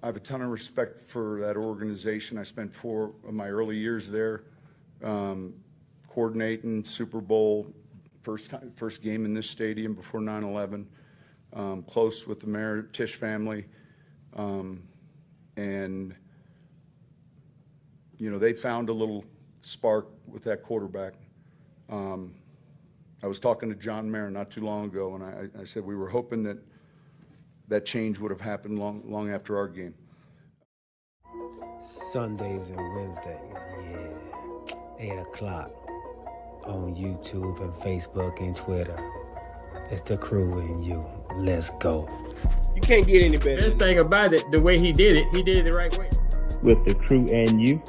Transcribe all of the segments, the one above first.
I have a ton of respect for that organization. I spent 4 of my early years there, coordinating Super Bowl, first game in this stadium before 9/11. Close with the Mayor Tisch family, and they found a little spark with that quarterback. I was talking to John Mayer not too long ago, and I said we were hoping that change would have happened long after our game. Sundays and Wednesdays, yeah, 8 o'clock on YouTube and Facebook and Twitter. It's the Crew and You. Let's go. You can't get any better. Best thing about it, the way he did it the right way. With the Crew and You,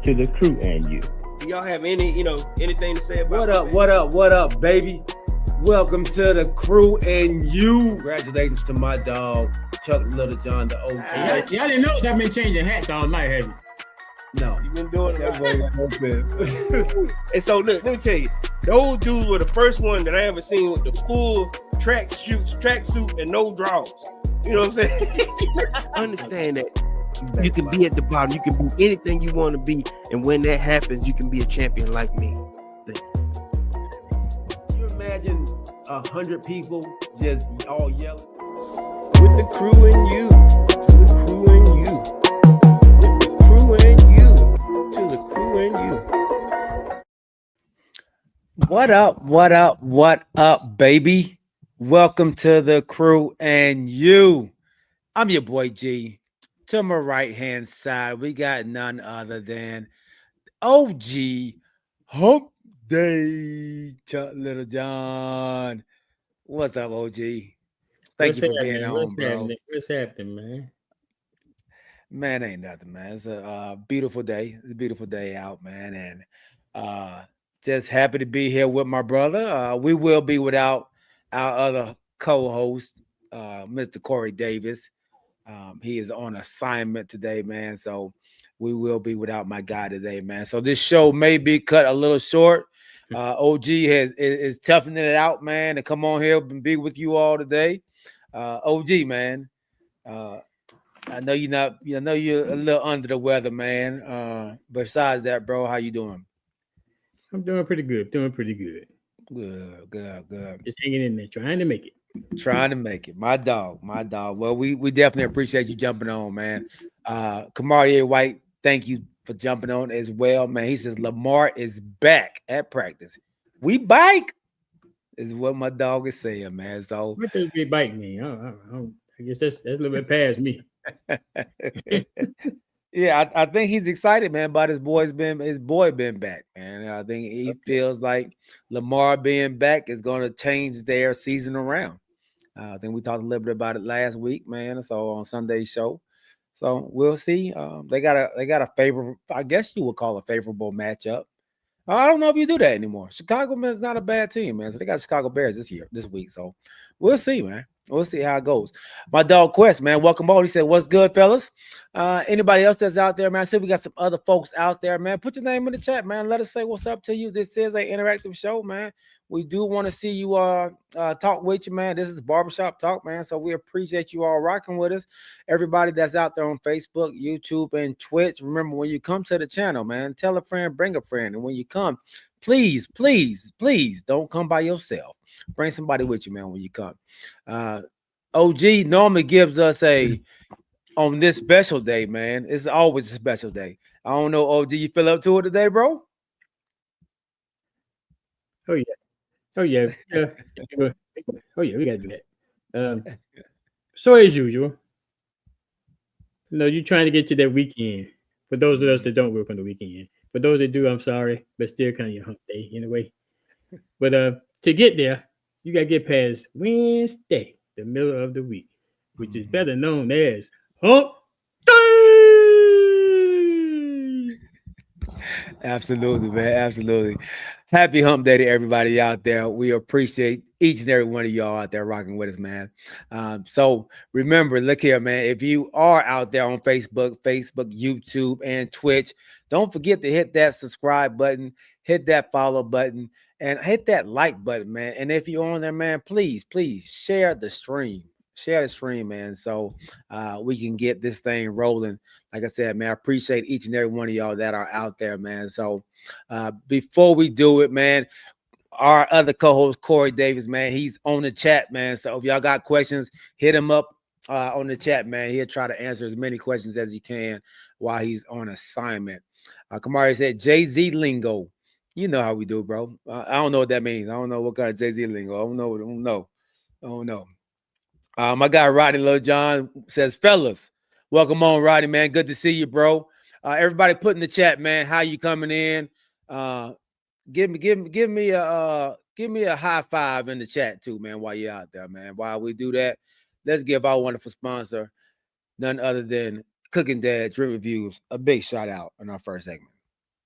to the Crew and You. Do y'all have anything to say about What up, baby? Welcome to the Crew and You. Congratulations to my dog, Chuck Little John, the OG. Y'all didn't notice I've been changing hats all night, have you? No. You've been doing that. And so, look, let me tell you, those dudes were the first one that I ever seen with the full tracksuit, and no drawers. You know what I'm saying? Understand that you can be at the bottom, you can be anything you want to be, and when that happens, you can be a champion like me. Can you imagine 100 people just all yelling? With the Crew and You, to the Crew and You. With the Crew and You, to the Crew and You. What up, baby? Welcome to the Crew and You. I'm your boy G. To my right-hand side, we got none other than OG Hump Day, Chuck Little John. What's up, OG? Thank you for being on, bro. What's happening, man? Man, ain't nothing, man. It's a beautiful day. It's a beautiful day out, man, and just happy to be here with my brother. We will be without our other co-host, Mr. Corey Davis. He is on assignment today, man. So we will be without my guy today, man. So this show may be cut a little short. OG is toughing it out, man, to come on here and be with you all today. OG, man. I know you're not. I know you're a little under the weather, man. Besides that, bro, how you doing? I'm doing pretty good. Good. Just hanging in there, trying to make it. My dog. Well, we definitely appreciate you jumping on, man. Kamarie White, thank you for jumping on as well, man. He says Lamar is back at practice. We bike is what my dog is saying, man. So what does be biting me? I guess that's a little bit past me. Yeah, I think he's excited, man, about his boy being back, man. I think he feels like Lamar being back is going to change their season around. I think we talked a little bit about it last week, man. So on Sunday's show, so we'll see. They got a favorable, I guess you would call a favorable matchup. I don't know if you do that anymore. Chicago is not a bad team, man. So they got Chicago Bears this week. So we'll see, man. We'll see how it goes. My dog Quest, man, welcome on. He said, "What's good, fellas? Anybody else that's out there, man? I said we got some other folks out there, man. Put your name in the chat, man. Let us say what's up to you. This is an interactive show, man. We do want to see you talk with you, man. This is Barbershop Talk, man. So we appreciate you all rocking with us. Everybody that's out there on Facebook, YouTube, and Twitch. Remember, when you come to the channel, man, tell a friend, bring a friend. And when you come, please don't come by yourself. Bring somebody with you, man, when you come. OG normally gives us on this special day, man. It's always a special day. I don't know, OG, you feel up to it today, bro? Oh yeah. Oh yeah, we gotta do that. So as usual, you're trying to get to that weekend. For those of us that don't work on the weekend, for those that do, I'm sorry, but still kind of your hump day in a way. But to get there, you gotta get past Wednesday, the middle of the week, which is better known as Hump Day. Absolutely, man. Absolutely. Happy Hump Day to everybody out there. We appreciate each and every one of y'all out there rocking with us, man. So remember, look here, man. If you are out there on Facebook, YouTube, and Twitch, don't forget to hit that subscribe button, hit that follow button, and hit that like button, man. And if you're on there, man, please share the stream. Share the stream, man. So we can get this thing rolling. Like I said, man, I appreciate each and every one of y'all that are out there, man. So before we do it, man, our other co-host Corey Davis, man, he's on the chat, man. So if y'all got questions, hit him up on the chat, man. He'll try to answer as many questions as he can while he's on assignment. Kamari said Jay-Z lingo. You know how we do, bro. I don't know what that means. I don't know what kind of Jay-Z lingo. I don't know. My guy Rodney Lil John says, fellas, welcome on, Rodney, man. Good to see you, bro. Everybody put in the chat, man, how you coming in? Give me a high five in the chat too, man, while you're out there, man. While we do that, let's give our wonderful sponsor, none other than Cooking Dad Drink Reviews, a big shout out in our first segment.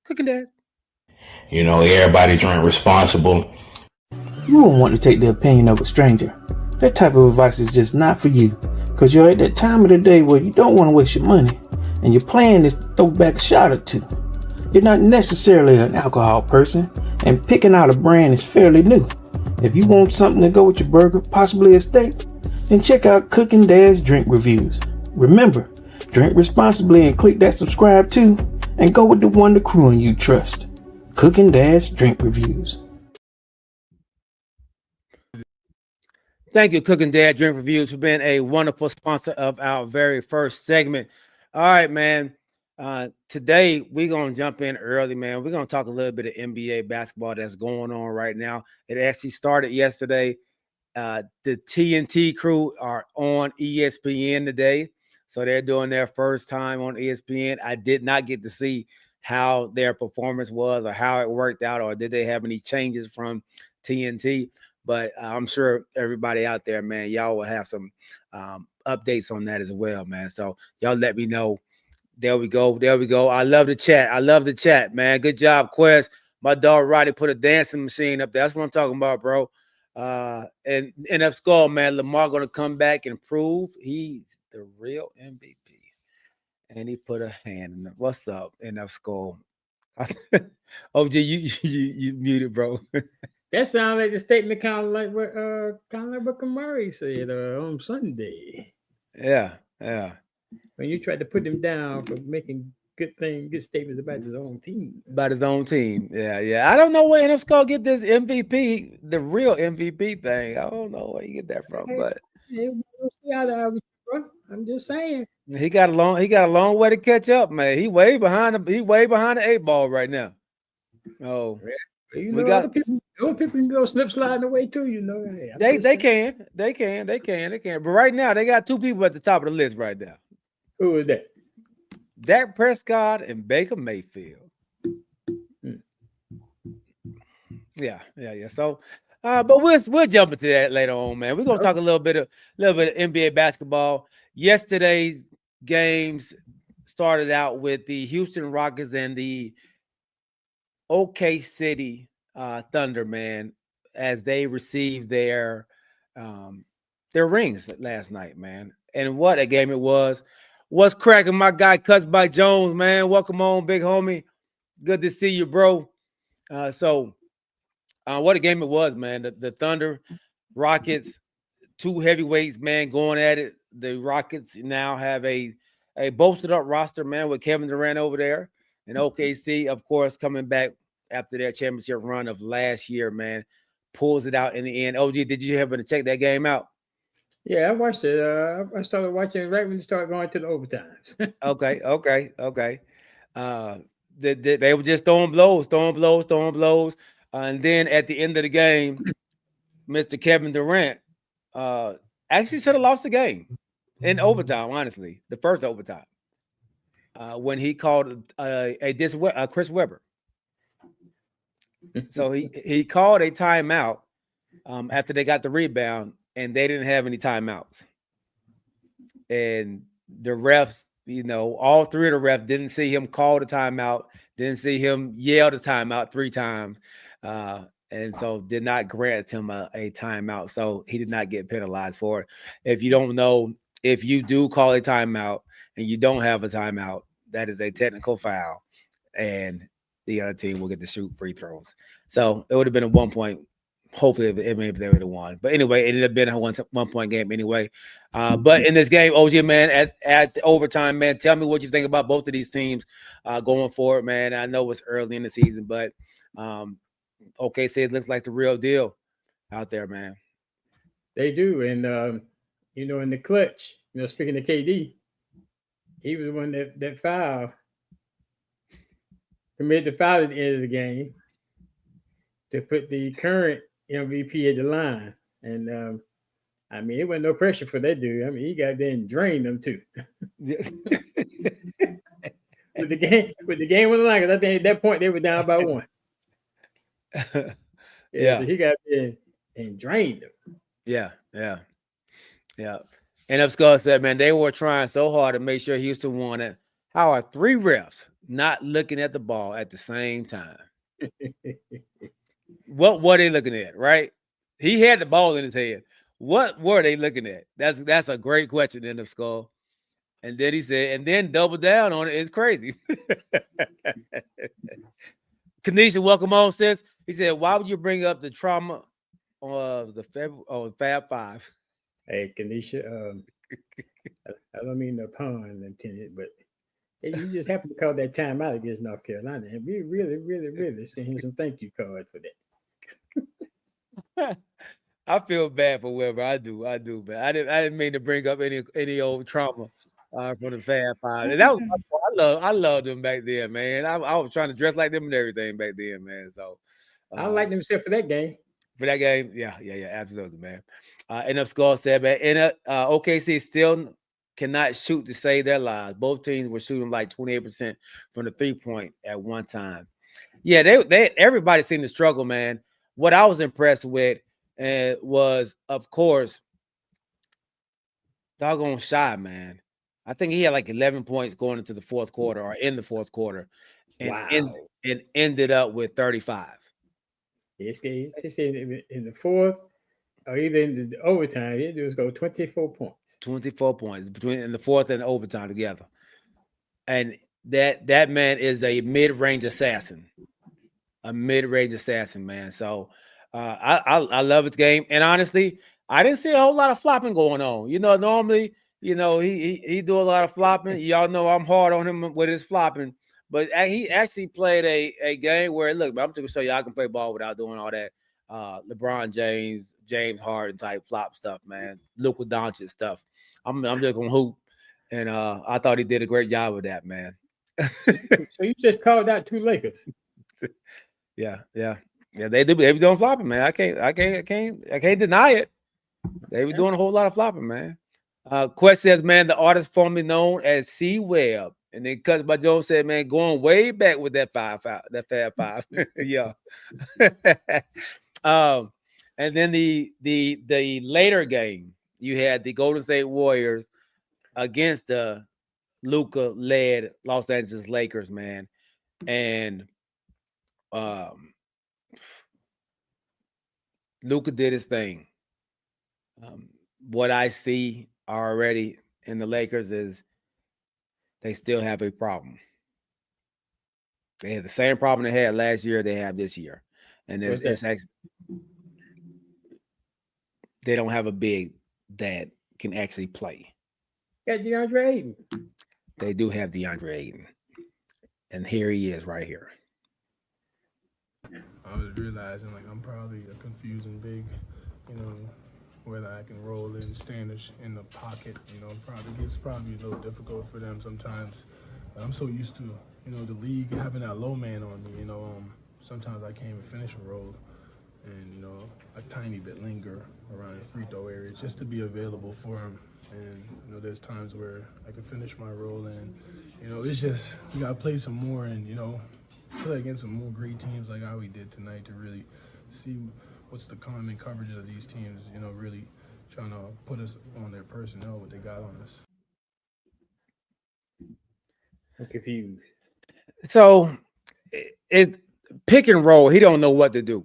Cooking Dad. You know, everybody drink responsible. You won't want to take the opinion of a stranger. That type of advice is just not for you, because you're at that time of the day where you don't want to waste your money, and your plan is to throw back a shot or two. You're not necessarily an alcohol person, and picking out a brand is fairly new. If you want something to go with your burger, possibly a steak, then check out Cooking Dad's Drink Reviews. Remember, drink responsibly and click that subscribe too, and go with the one the crew and you trust. Cooking Dad's Drink Reviews. Thank you, Cooking Dad Drink Reviews, for being a wonderful sponsor of our very first segment. All right, man. Today we're gonna jump in early, man. We're gonna talk a little bit of NBA basketball that's going on right now. It actually started yesterday. The TNT crew are on ESPN today, so they're doing their first time on ESPN. I did not get to see how their performance was or how it worked out, or did they have any changes from TNT. But I'm sure everybody out there, man, y'all will have some updates on that as well, man. So y'all let me know. There we go. I love the chat. Man. Good job, Quest. My dog Roddy put a dancing machine up there. That's what I'm talking about, bro. And NF Skull, man, Lamar gonna come back and prove he's the real MVP. And he put a hand in it. What's up, NF Skull? OG, you muted, bro. That sounds like the statement kind of like what Kamari said on Sunday. Yeah. When you tried to put him down for making good statements about his own team. Yeah. I don't know where NF Skull get this MVP, the real MVP thing. I don't know where you get that from, but I'm just saying. He got a long way to catch up, man. He way behind the 8 ball right now. Oh, you know, other people can go slip sliding away too, you know. Hey, they can. But right now, they got 2 people at the top of the list right now. Who is that? Dak Prescott and Baker Mayfield. Yeah. So, but we'll jump into that later on, man. We're gonna talk a little bit of NBA basketball. Yesterday's games started out with the Houston Rockets and the OK City Thunder, man, as they received their rings last night, man. And what a game it was. What's cracking, my guy Cuts by Jones, man? Welcome on, big homie. Good to see you, bro. So what a game it was, man. The Thunder, Rockets, 2 heavyweights, man, going at it. The Rockets now have a bolstered up roster, man, with Kevin Durant over there. And OKC, of course, coming back after their championship run of last year, man, pulls it out in the end. OG, did you happen to check that game out? Yeah, I watched it. I started watching it right when you started going to the overtimes. Okay. They were just throwing blows. And then at the end of the game, Mr. Kevin Durant actually should have lost the game in overtime, honestly, the first overtime, when he called Chris Webber. So he called a timeout after they got the rebound, and they didn't have any timeouts. And the refs, you know, all 3 of the refs didn't see him call the timeout, didn't see him yell the timeout 3 times, and so did not grant him a timeout. So he did not get penalized for it. If you don't know, if you do call a timeout and you don't have a timeout, that is a technical foul, and the other team will get to shoot free throws. So it would have been a 1-point hopefully it may they would have won. But anyway, it ended up being a 1-point game anyway. But in this game, OG, man, at the overtime, man, tell me what you think about both of these teams going forward, man. I know it's early in the season, but OKC, it looks like the real deal out there, man. They do. And, in the clutch, speaking of KD, he was the one that foul, committed the foul at the end of the game to put the current MVP at the line. And, it wasn't no pressure for that dude. He got there and drained them too. with the game on the line, because I think at that point they were down by 1. Yeah. So he got there and drained them. Yeah. And Upskull said, man, they were trying so hard to make sure Houston won it. How are 3 refs not looking at the ball at the same time? What were they looking at, right? He had the ball in his head. What were they looking at? That's a great question, in Upskull. And then he said, and then double down on it. It's crazy. Kanisha, welcome on, sis. He said, why would you bring up the trauma of the Fab Five? Hey, Kanisha, I don't mean no pun intended, but you just happen to call that time out against North Carolina, and we really, really, really send him some thank you card for that. I feel bad for whoever I do, but I didn't mean to bring up any old trauma from the Fab Five. And that was I loved them back then, man. I was trying to dress like them and everything back then, man. So I don't like them except for that game. For that game, yeah, absolutely, man. And Skull said, man, OKC still cannot shoot to save their lives. Both teams were shooting like 28% from the 3-point at one time. Yeah, they everybody seemed to struggle, man. What I was impressed with was, of course, doggone Shy, man. I think he had like 11 points going into the fourth quarter or in the fourth quarter, and ended up with 35. It's in the fourth or either in the overtime, it just go 24 points. 24 points between in the fourth and overtime together. And that man is a mid-range assassin. A mid-range assassin, man. So I love his game. And honestly, I didn't see a whole lot of flopping going on. Normally, he do a lot of flopping. Y'all know I'm hard on him with his flopping. But he actually played a game where, look, I'm just going to show you I can play ball without doing all that LeBron James Harden type flop stuff, man. Luka Doncic stuff. I'm just going to hoop. And I thought he did a great job with that, man. So you just called out 2 Lakers. Yeah. They be doing flopping, man. I can't deny it. They be doing a whole lot of flopping, man. Quest says, man, the artist formerly known as C Webb. And then Cuts by Joe said, man, going way back with that Fab Five. Yeah. And then the later game, you had the Golden State Warriors against the Luka-led Los Angeles Lakers, man. And Luka did his thing. What I see already in the Lakers is they still have a problem. They had the same problem they had last year they have this year. And it's actually, they don't have a big that can actually play. Got DeAndre Ayton. They do have DeAndre Ayton. And here he is right here. I was realizing like I'm probably a confusing big, whether I can roll in, stand in the pocket, it's probably a little difficult for them sometimes. But I'm so used to, the league having that low man on me, sometimes I can't even finish a roll and, a tiny bit linger around the free throw area just to be available for him. And, there's times where I can finish my roll and, it's just, we got to play some more and, play against some more great teams like how we did tonight to really see what's the common coverage of these teams, really trying to put us on their personnel, what they got on us. I'm confused. So it pick and roll, he don't know what to do,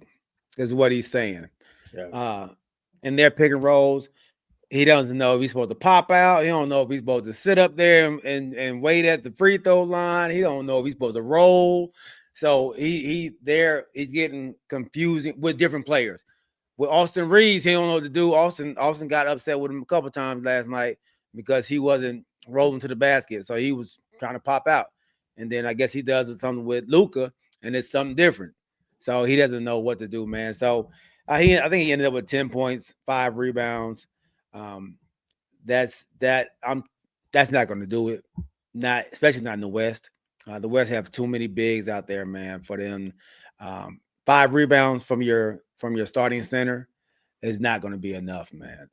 is what he's saying. Yeah. In their pick and rolls, he doesn't know if he's supposed to pop out. He don't know if he's supposed to sit up there and wait at the free throw line. He don't know if he's supposed to roll. So he's getting confusing with different players. with Austin Reeves, he don't know what to do. Austin got upset with him a couple times last night because he wasn't rolling to the basket, so he was trying to pop out. And then I guess he does something with Luka, and it's something different. So he doesn't know what to do, man. So I think he ended up with 10 points, 5 rebounds. That's not going to do it. Not especially not in the West. The West have too many bigs out there, man, for them. 5 rebounds from your starting center is not going to be enough, man.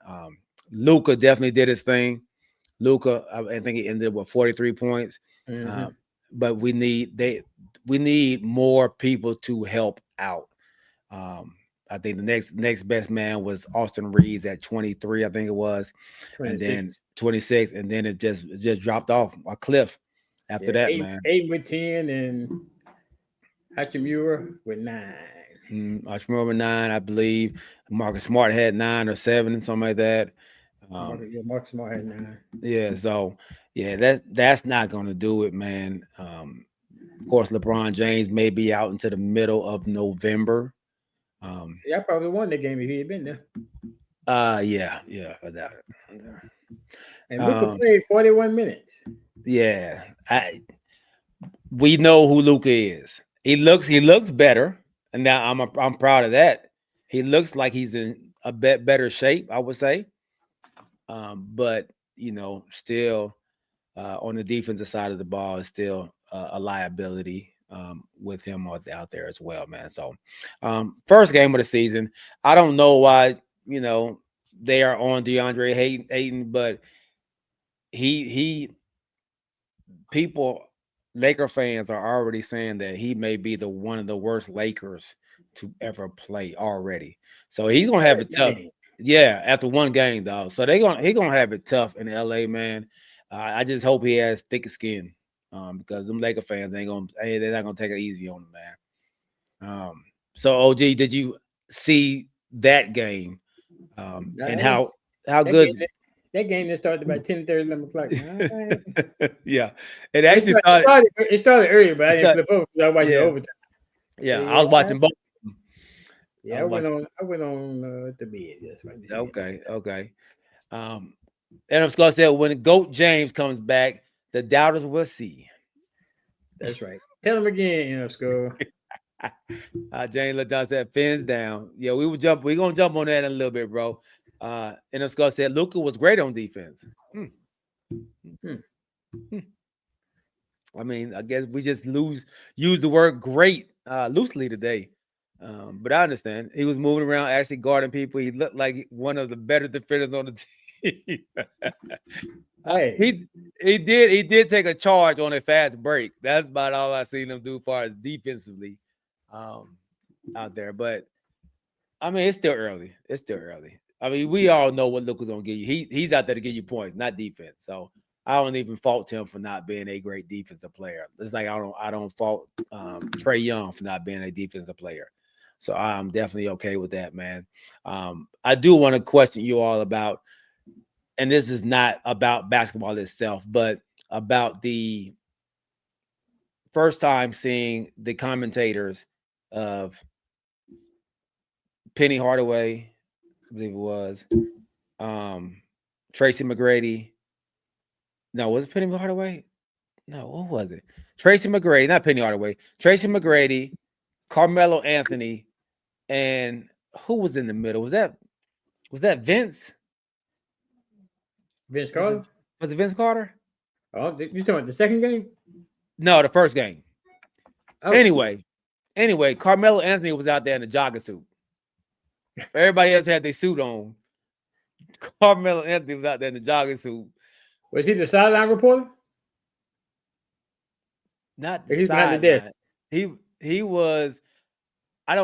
Luka definitely did his thing. Luka, I think he ended up with 43 points. But we need more people to help out. I think the next best man was Austin Reeves at 23, I think it was, 26. And then 26, and then it just dropped off a cliff after that, man. 8 with 10, and Hachimura with 9. Hachimura with 9, I believe. Marcus Smart had 9 or 7, something like that. Marcus Smart had 9. Yeah, so yeah, that's not going to do it, man. Of course, LeBron James may be out into the middle of November. I probably won that game if he had been there. Yeah, I doubt it. And Luka played 41 minutes. Yeah, we know who Luka is. He looks better, and now I'm proud of that. He looks like he's in a bit better shape, I would say. But still on the defensive side of the ball is still a liability with him out there as well, man. So first game of the season, I don't know why they are on DeAndre Ayton, but Laker fans are already saying that he may be one of the worst Lakers to ever play already. So he's gonna have it tough. Yeah, after one game, dog. So he's gonna have it tough in LA, man. I just hope he has thick skin, because them Laker fans they're not gonna take it easy on him, man. So OG, did you see that game? And how good? That game that started about 10:30, 11 o'clock. Yeah, it actually started. It started earlier, but I didn't flip over because I was watching overtime. Yeah, I was watching both. Yeah, I went on the bed. That's right. Okay. And I'm going to say when GOAT James comes back, the doubters will see. That's right. Tell him again, Skull. James LaDon said, fins down. Yeah, we're gonna jump on that in a little bit, bro. And Skull said Luka was great on defense. I mean, I guess we just use the word great loosely today. But I understand he was moving around, actually guarding people. He looked like one of the better defenders on the team. He did take a charge on a fast break. That's about all I seen him do as far as defensively out there. But I mean, it's still early. I mean, we all know what Luka's gonna give you. He's out there to give you points, not defense. So I don't even fault him for not being a great defensive player. It's like I don't fault Trae Young for not being a defensive player. So I'm definitely okay with that, man. I do want to question you all about, and this is not about basketball itself, but about the first time seeing the commentators of Penny Hardaway, I believe it was, Tracy McGrady. No, was it Penny Hardaway? No, what was it? Tracy McGrady, not Penny Hardaway. Tracy McGrady, Carmelo Anthony, and who was in the middle? Was that Vince? Vince Carter? Was it Vince Carter? Oh, you talking about the second game? No, the first game. Oh. Anyway, Carmelo Anthony was out there in a jogging suit. Everybody else had their suit on. Carmelo Anthony was out there in the jogging suit. Was he the sideline reporter? Not the sideline. He was.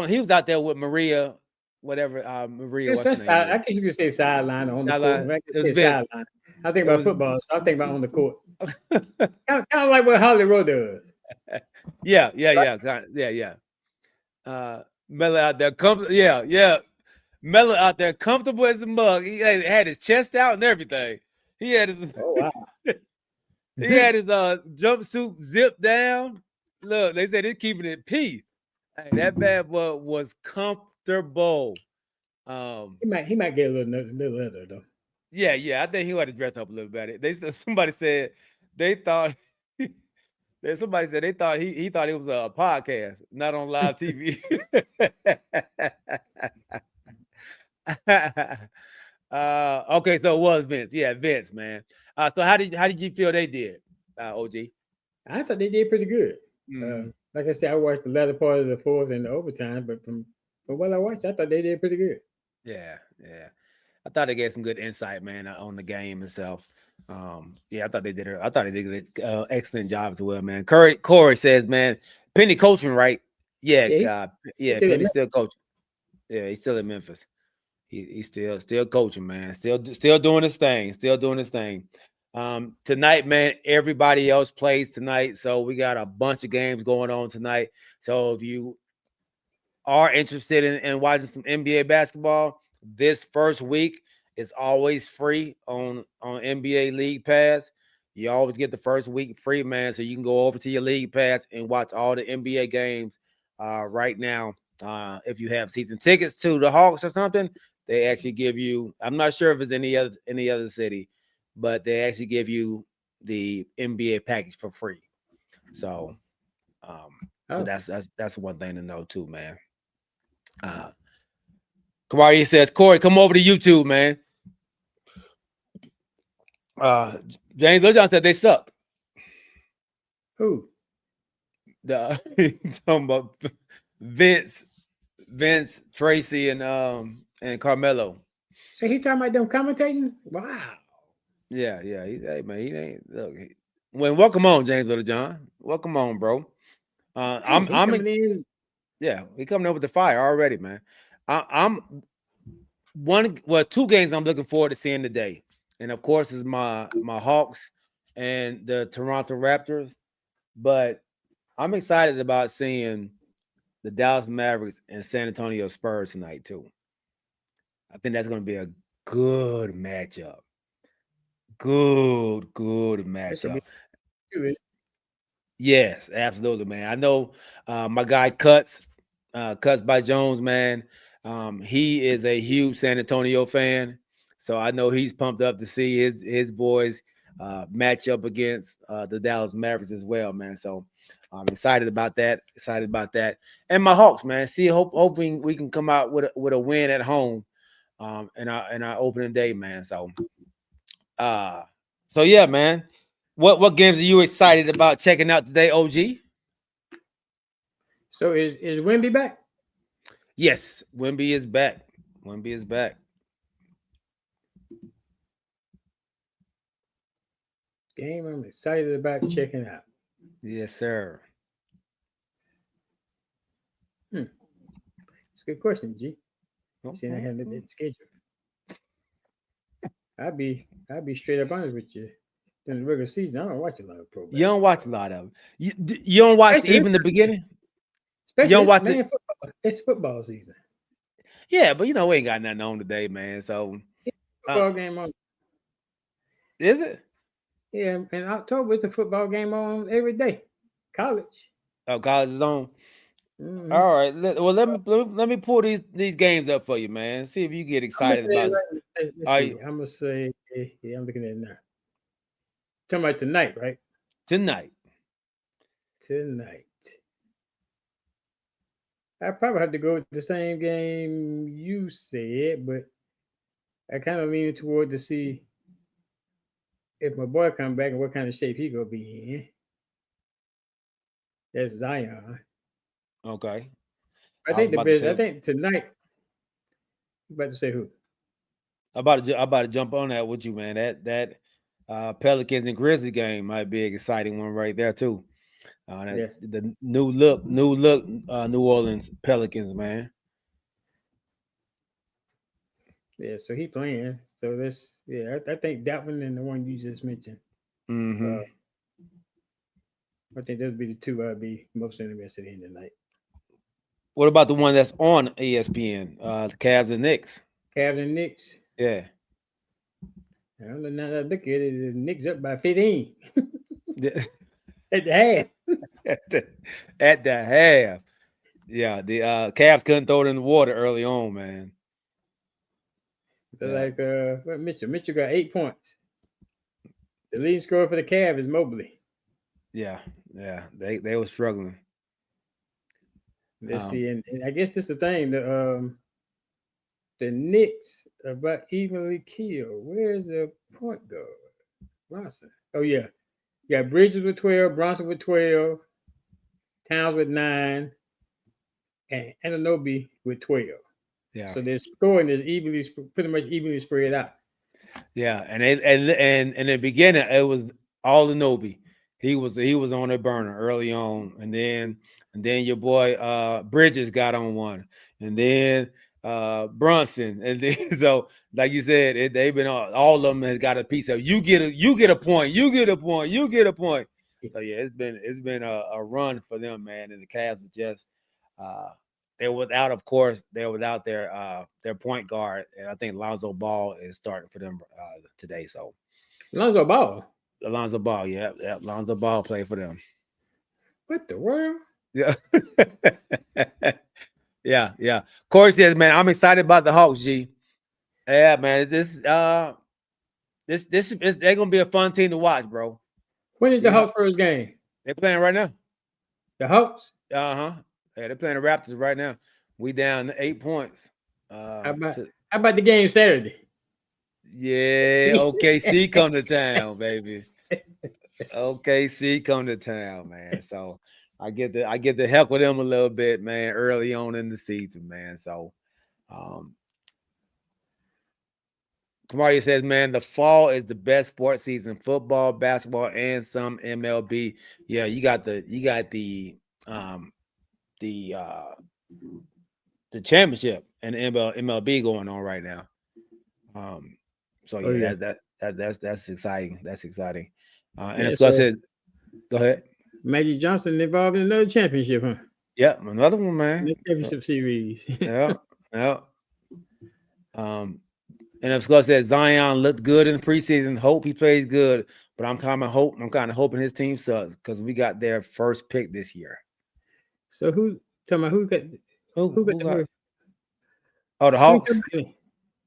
He was out there with Maria, whatever. Maria. What's her name? I guess you could say sideline on the court. Sideline. I think about football, so I think about on the court. kind of like what Hollywood does. Yeah. Melo out there, Melo out there, comfortable as a mug. He had his chest out and everything. He had his. Oh wow. He had his jumpsuit zipped down. Look, they said he's keeping it P. Hey, that bad boy was comfortable. He might get a little other though. Yeah. I think he had to dress up a little better. Somebody said they thought somebody said they thought he thought it was a podcast, not on live TV. Okay, so it was Vince. Yeah, Vince, man. So how did you feel they did, OG? I thought they did pretty good. Mhm. Like I said, I watched the latter part of the fourth and the overtime, but from what I watched, I thought they did pretty good. Yeah. I thought they gave some good insight, man, on the game itself. Yeah, I thought they did an excellent job as well, man. Corey says, man, Penny coaching, right? Yeah, Penny's still coaching. Yeah, he's still in Memphis. He's still coaching, man. Still doing his thing. Tonight, man, everybody else plays tonight. So we got a bunch of games going on tonight. So if you are interested in watching some NBA basketball, this first week is always free on NBA League Pass. You always get the first week free, man. So you can go over to your League Pass and watch all the NBA games right now. If you have season tickets to the Hawks or something, they actually give you, I'm not sure if it's any other city, but they actually give you the NBA package for free. So, so that's one thing to know too, man. Kamari says, Corey, come over to YouTube, man. James LeJohn said they suck. Who? Talking about Vince, Tracy, and Carmelo. So he talking about them commentating? Wow. Yeah. Hey, man, he ain't look. Welcome on, James LeJohn. Welcome on, bro. I'm in. Yeah, he coming in with the fire already, man. I'm 2 games I'm looking forward to seeing today, and of course is my Hawks and the Toronto Raptors, but I'm excited about seeing the Dallas Mavericks and San Antonio Spurs tonight too. I think that's going to be a good matchup. Good matchup. Yes, absolutely, man. I know my guy Cuts by Jones, man. He is a huge San Antonio fan, so I know he's pumped up to see his boys match up against the Dallas Mavericks as well, man. So I'm excited about that. And my Hawks, man. Hoping we can come out with a win at home in our opening day, man. So yeah, man. What games are you excited about checking out today, OG? So is Wemby back? Yes, Wemby is back. Game I'm excited about checking out. Yes, sir. It's a good question, G. See, I had that schedule. I'll be straight up honest with you. In the regular season, I don't watch a lot of pro basketball. You don't watch a lot of it. You don't watch even the beginning? Especially you don't watch football. It's football season. Yeah, but we ain't got nothing on today, man. So football game on. Is it? Yeah, in October it's a football game on every day. College. Oh, college is on. Mm-hmm. All right. Let me pull these games up for you, man. See if you get excited about it. I'm gonna say, yeah, I'm looking at it now. Talking about tonight, right? Tonight. I probably have to go with the same game you said, but I kind of lean toward to see if my boy come back and what kind of shape he gonna be in. That's Zion. Okay. I think tonight. You about to say who? I'm about to jump on that with you, man. That Pelicans and Grizzlies game might be an exciting one right there too. The new look, New Orleans Pelicans, man. Yeah, so he playing. So I think that one and the one you just mentioned. Mm-hmm. I think those would be the two I'd be most interested in tonight. What about the one that's on ESPN? The Cavs and Knicks. Yeah. I don't know, now that I look at it, the Knicks up by 15. At the half. At the half. Yeah, the Cavs couldn't throw it in the water early on, man. They're Yeah. like what Mitchell? Mitchell got 8 points. The leading scorer for the Cavs is Mobley. Yeah. They were struggling. Let's see, and I guess that's the thing. The Knicks are about evenly killed. Where's the point guard? Bronson. Oh yeah, you got Bridges with 12, Bronson with 12, Towns with 9, and Anunoby with 12. Yeah. So their scoring is pretty much evenly spread out. Yeah, and in the beginning it was all Anunoby. He was on a burner early on, and then your boy Bridges got on one, and then Brunson, and then so like you said, they've been all of them has got a piece of you get a point. So yeah, it's been a run for them, man, and the Cavs are just they're without their point guard, and I think Lonzo Ball is starting for them today. So Lonzo Ball. Lonzo Ball, yeah, Lonzo Ball played for them. What the world? Yeah. yeah. Corey says, man, I'm excited about the Hawks, G. Yeah, man. This is they're gonna be a fun team to watch, bro. When is the Hawks first game? They're playing right now. The Hawks? Yeah, they're playing the Raptors right now. We down 8 points. How about the game Saturday? Yeah, OKC come to town, baby. OKC come to town, man. So I get to help with them a little bit, man, early on in the season, man. So Kamari says, man, the fall is the best sports season, football, basketball, and some MLB. Yeah, you got the championship and MLB going on right now. So yeah, that's exciting. That's exciting. And Scott says, go ahead. Magic Johnson involved in another championship, huh? Yeah, another one, man. The championship series. Yeah. And if Scott said Zion looked good in the preseason, hope he plays good, but I'm kind of hoping his team sucks because we got their first pick this year. So who got the first? Oh, the Hawks.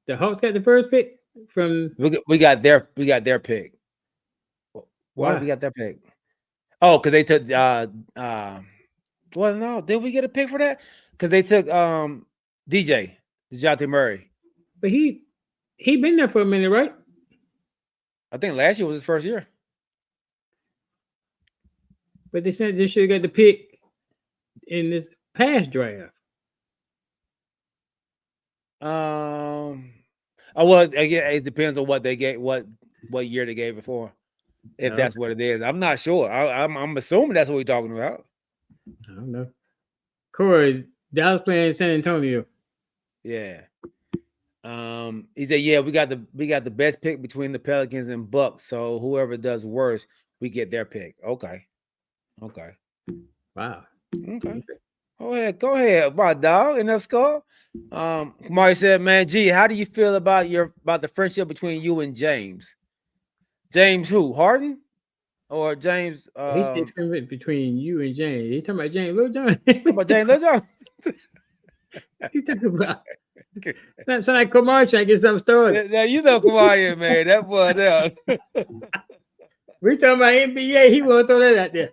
The Hawks got the first pick from. We got their pick. Why we got their pick? Oh, because they took well, no, did we get a pick for that? Because they took DeJounte Murray. But he been there for a minute, right? I think last year was his first year. But they said they should have got the pick in this past draft. Oh well, again, it depends on what they gave, what year they gave it for. If that's what it is, I'm not sure. I'm assuming that's what we're talking about. I don't know. Corey, Dallas playing San Antonio. Yeah. He said, "Yeah, we got the best pick between the Pelicans and Bucks. So whoever does worse, we get their pick." Okay. Wow. Okay. Go ahead, my dog. Enough score. Kamari said, "Man, G, how do you feel about the friendship between you and James? James who? Harden or James? He said between you and James. He talking about James Lil John. Talking about James Lil John. He's talking about. Sound like Kamari trying to get something started. Now you know Kamari, man. That boy there. We talking about NBA. He won't throw that out there.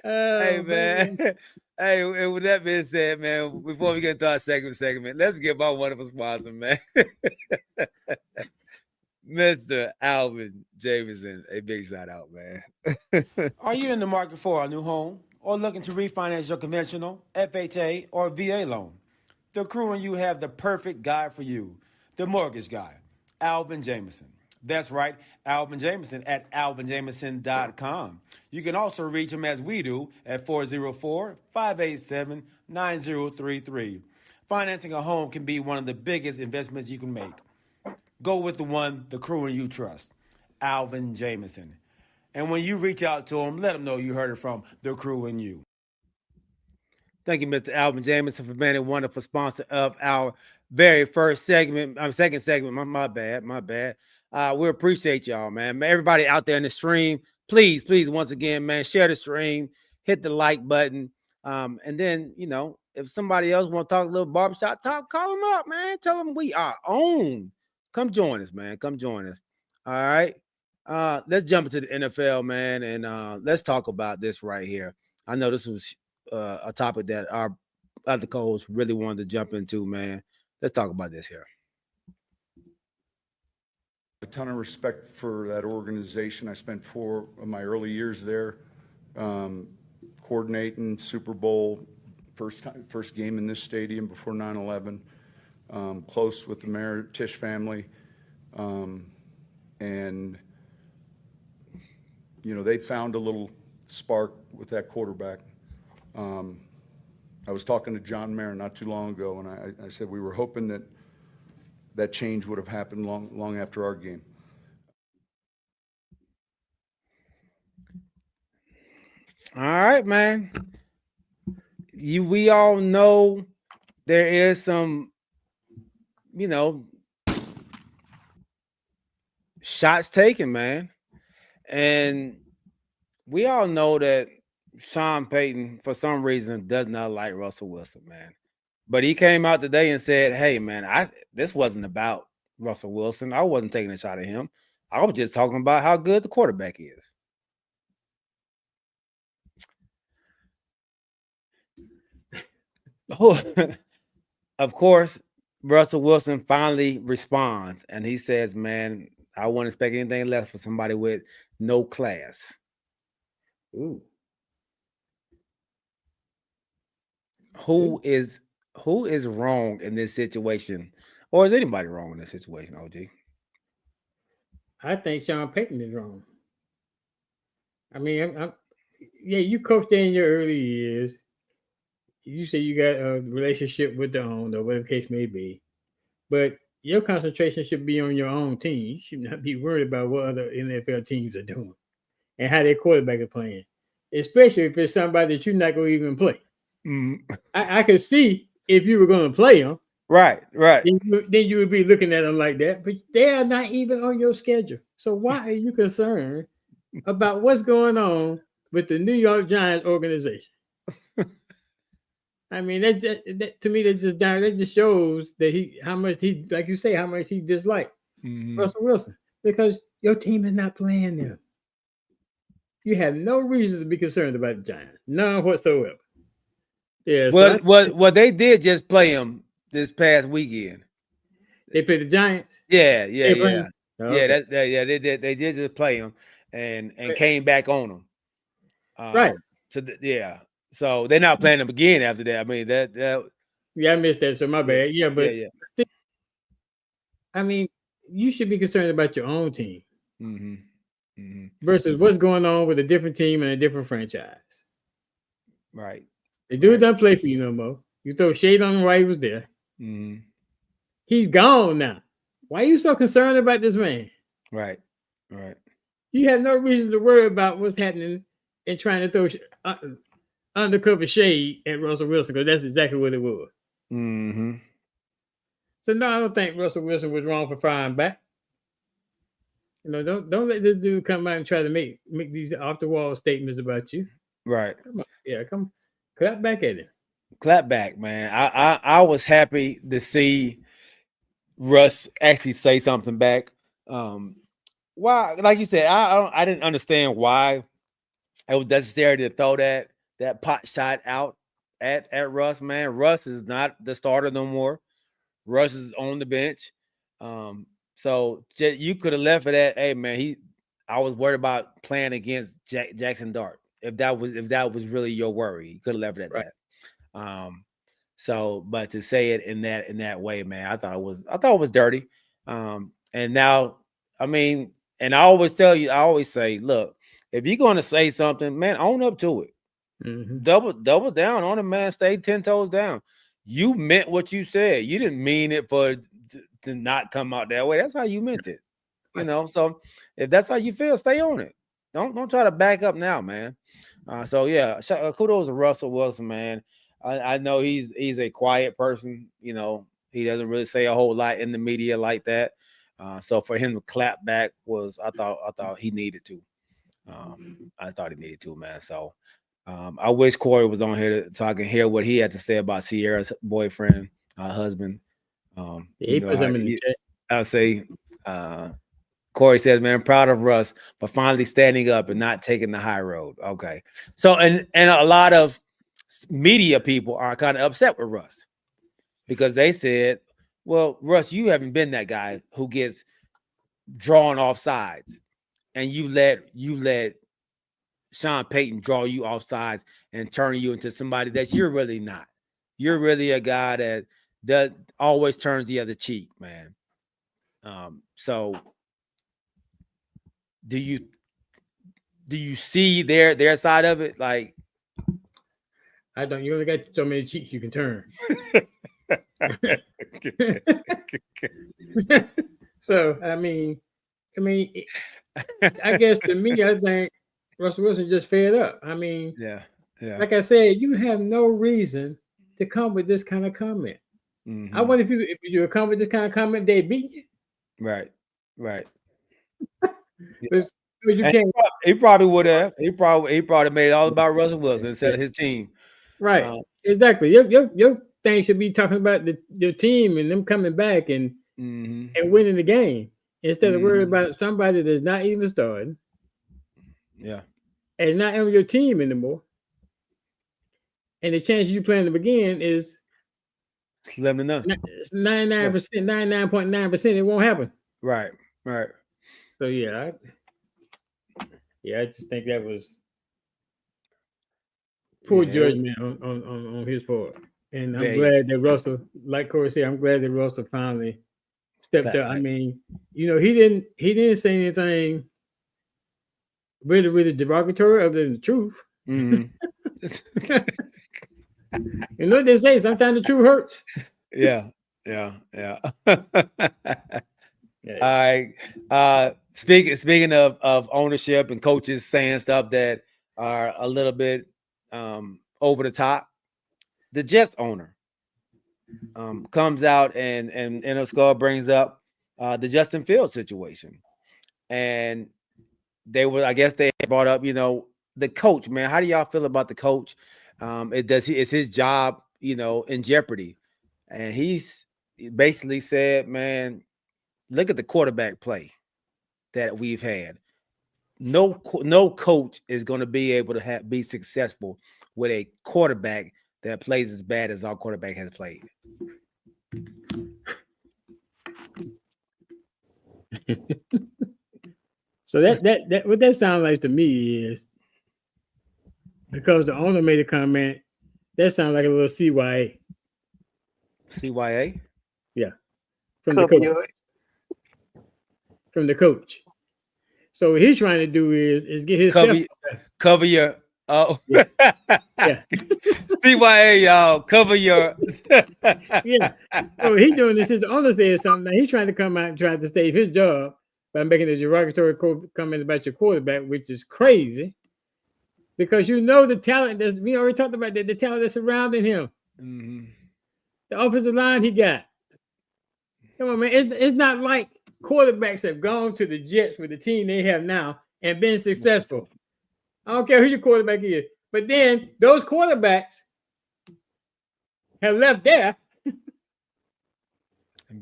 Hey man. Hey, and with that being said, man, before we get into our segment, let's give our wonderful sponsor, man. Mr. Alvin Jamieson, a big shout out, man. Are you in the market for a new home or looking to refinance your conventional, FHA, or VA loan? The crew and you have the perfect guy for you, the mortgage guy, Alvin Jamieson. That's right, Alvin Jamieson at alvinjamieson.com. You can also reach him as we do at 404-587-9033. Financing a home can be one of the biggest investments you can make. Go with the one the crew and you trust, Alvin Jamieson. And when you reach out to him, let him know you heard it from the crew and you. Thank you, Mr. Alvin Jamieson, for being a wonderful sponsor of our very first segment. Second segment. My bad. We appreciate y'all, man. Everybody out there in the stream, please, once again, man, share the stream, hit the like button. And then, if somebody else want to talk a little barbershop talk, call them up, man. Tell them we are on. Come join us, man. Come join us. All right. Let's jump into the NFL, man, and let's talk about this right here. I know this was a topic that our other co-hosts really wanted to jump into, man. Let's talk about this here. A ton of respect for that organization. I spent 4 of my early years there, coordinating Super Bowl, first game in this stadium before 9/11. Close with the Mayor Tisch family, and they found a little spark with that quarterback. I was talking to John Mayer not too long ago, and I said we were hoping that change would have happened long after our game. All right, man. We all know there is some, shots taken, man. And we all know that Sean Payton, for some reason, does not like Russell Wilson, man. But he came out today and said, hey, man, this wasn't about Russell Wilson. I wasn't taking a shot at him. I was just talking about how good the quarterback is. Of course, Russell Wilson finally responds, and he says, man, I wouldn't expect anything less for somebody with no class. Ooh. Who is wrong in this situation? Or is anybody wrong in this situation, OG? I think Sean Payton is wrong. I mean, yeah, you coached there in your early years. You say you got a relationship with the owner, whatever the case may be. But your concentration should be on your own team. You should not be worried about what other NFL teams are doing and how their quarterback are playing, especially if it's somebody that you're not going to even play. I could see if you were going to play them. Right. Then you would be looking at them like that. But they are not even on your schedule. So why are you concerned about what's going on with the New York Giants organization? I mean, that to me, that just shows that how much he, like you say, how much he disliked Russell Wilson, because your team is not playing them. You have no reason to be concerned about the Giants, none whatsoever. Yeah. Well, they did just play him this past weekend. They played the Giants. Yeah. Okay. They did just play him and came back on them. Right. So they're not playing them again after that. I mean that. Yeah, I missed that. So my bad. Yeah, but I mean, you should be concerned about your own team versus what's going on with a different team and a different franchise. Right. The dude doesn't play for you no more. You throw shade on him while he was there. He's gone now. Why are you so concerned about this man? Right. You have no reason to worry about what's happening and trying to throw undercover shade at Russell Wilson, because that's exactly what it was. So no, I don't think Russell Wilson was wrong for firing back. Don't let this dude come out and try to make these off the wall statements about you. Right. Come on. Come clap back at him. Clap back, man. I was happy to see Russ actually say something back. Why, like you said, I didn't understand why it was necessary to throw that pot shot out at Russ, man. Russ is not the starter no more. Russ is on the bench. So you could have left it at, hey, man, I was worried about playing against Jackson Dart. If that was really your worry, you could have left it at that. But to say it in that way, man, I thought it was dirty. And now, I mean, and I always say, look, if you're going to say something, man, own up to it. Double down on it, man. Stay 10 toes down. You meant what you said. You didn't mean it to not come out that way. That's how you meant it. So if that's how you feel, stay on it. Don't try to back up now, man. Kudos to Russell Wilson, man. I know he's a quiet person. He doesn't really say a whole lot in the media like that. So for him to clap back I thought he needed to. I thought he needed to, man. So I wish Corey was on here so I can hear what he had to say about Sierra's boyfriend, husband. He put something in the chat. I'll say, Corey says, "Man, I'm proud of Russ for finally standing up and not taking the high road." Okay, so and a lot of media people are kind of upset with Russ because they said, "Well, Russ, you haven't been that guy who gets drawn off sides, and you let Sean Payton draw you off sides and turn you into somebody that you're really not. You're really a guy that always turns the other cheek, man." So do you see their side of it? Like, I don't. You only got so many cheeks you can turn. So I mean, I guess to me, I think Russell Wilson just fed up. I mean, yeah. Like I said, you have no reason to come with this kind of comment. I wonder if you come with this kind of comment, they beat you. Right. Because you can't. He probably would have. He probably made it all about Russell Wilson instead of his team. Right. Exactly. Your thing should be talking about your team and them coming back and winning the game instead of worrying about somebody that's not even starting. Yeah. And not on your team anymore. And the chance you playing them again is slim to none. 99%, 99.9%. It won't happen. Right. So I just think that was poor judgment on his part. And I'm glad that Russell, like Corey said, I'm glad that Russell finally stepped up. I mean, he didn't say anything really derogatory other than the truth. You know what they say? Sometimes the truth hurts. Yeah. All right. Speaking of ownership and coaches saying stuff that are a little bit over the top, the Jets owner comes out and Skull brings up the Justin Fields situation, and I guess they brought up, the coach, man. How do y'all feel about the coach? Is his job, in jeopardy? And he's basically said, man, look at the quarterback play that we've had. No coach is going to be able to be successful with a quarterback that plays as bad as our quarterback has played. So that what that sounds like to me is, because the owner made a comment, that sounds like a little CYA. CYA? Yeah. From the coach. So what he's trying to do is get his cover your yeah. CYA, y'all, cover your yeah. So he's doing this. His owner says something. Now he's trying to come out and try to save his job by making a derogatory comment about your quarterback, which is crazy. Because the talent we already talked about, the talent that's surrounding him. The offensive line he got. Come on, man. It's not like quarterbacks have gone to the Jets with the team they have now and been successful. I don't care who your quarterback is. But then those quarterbacks have left there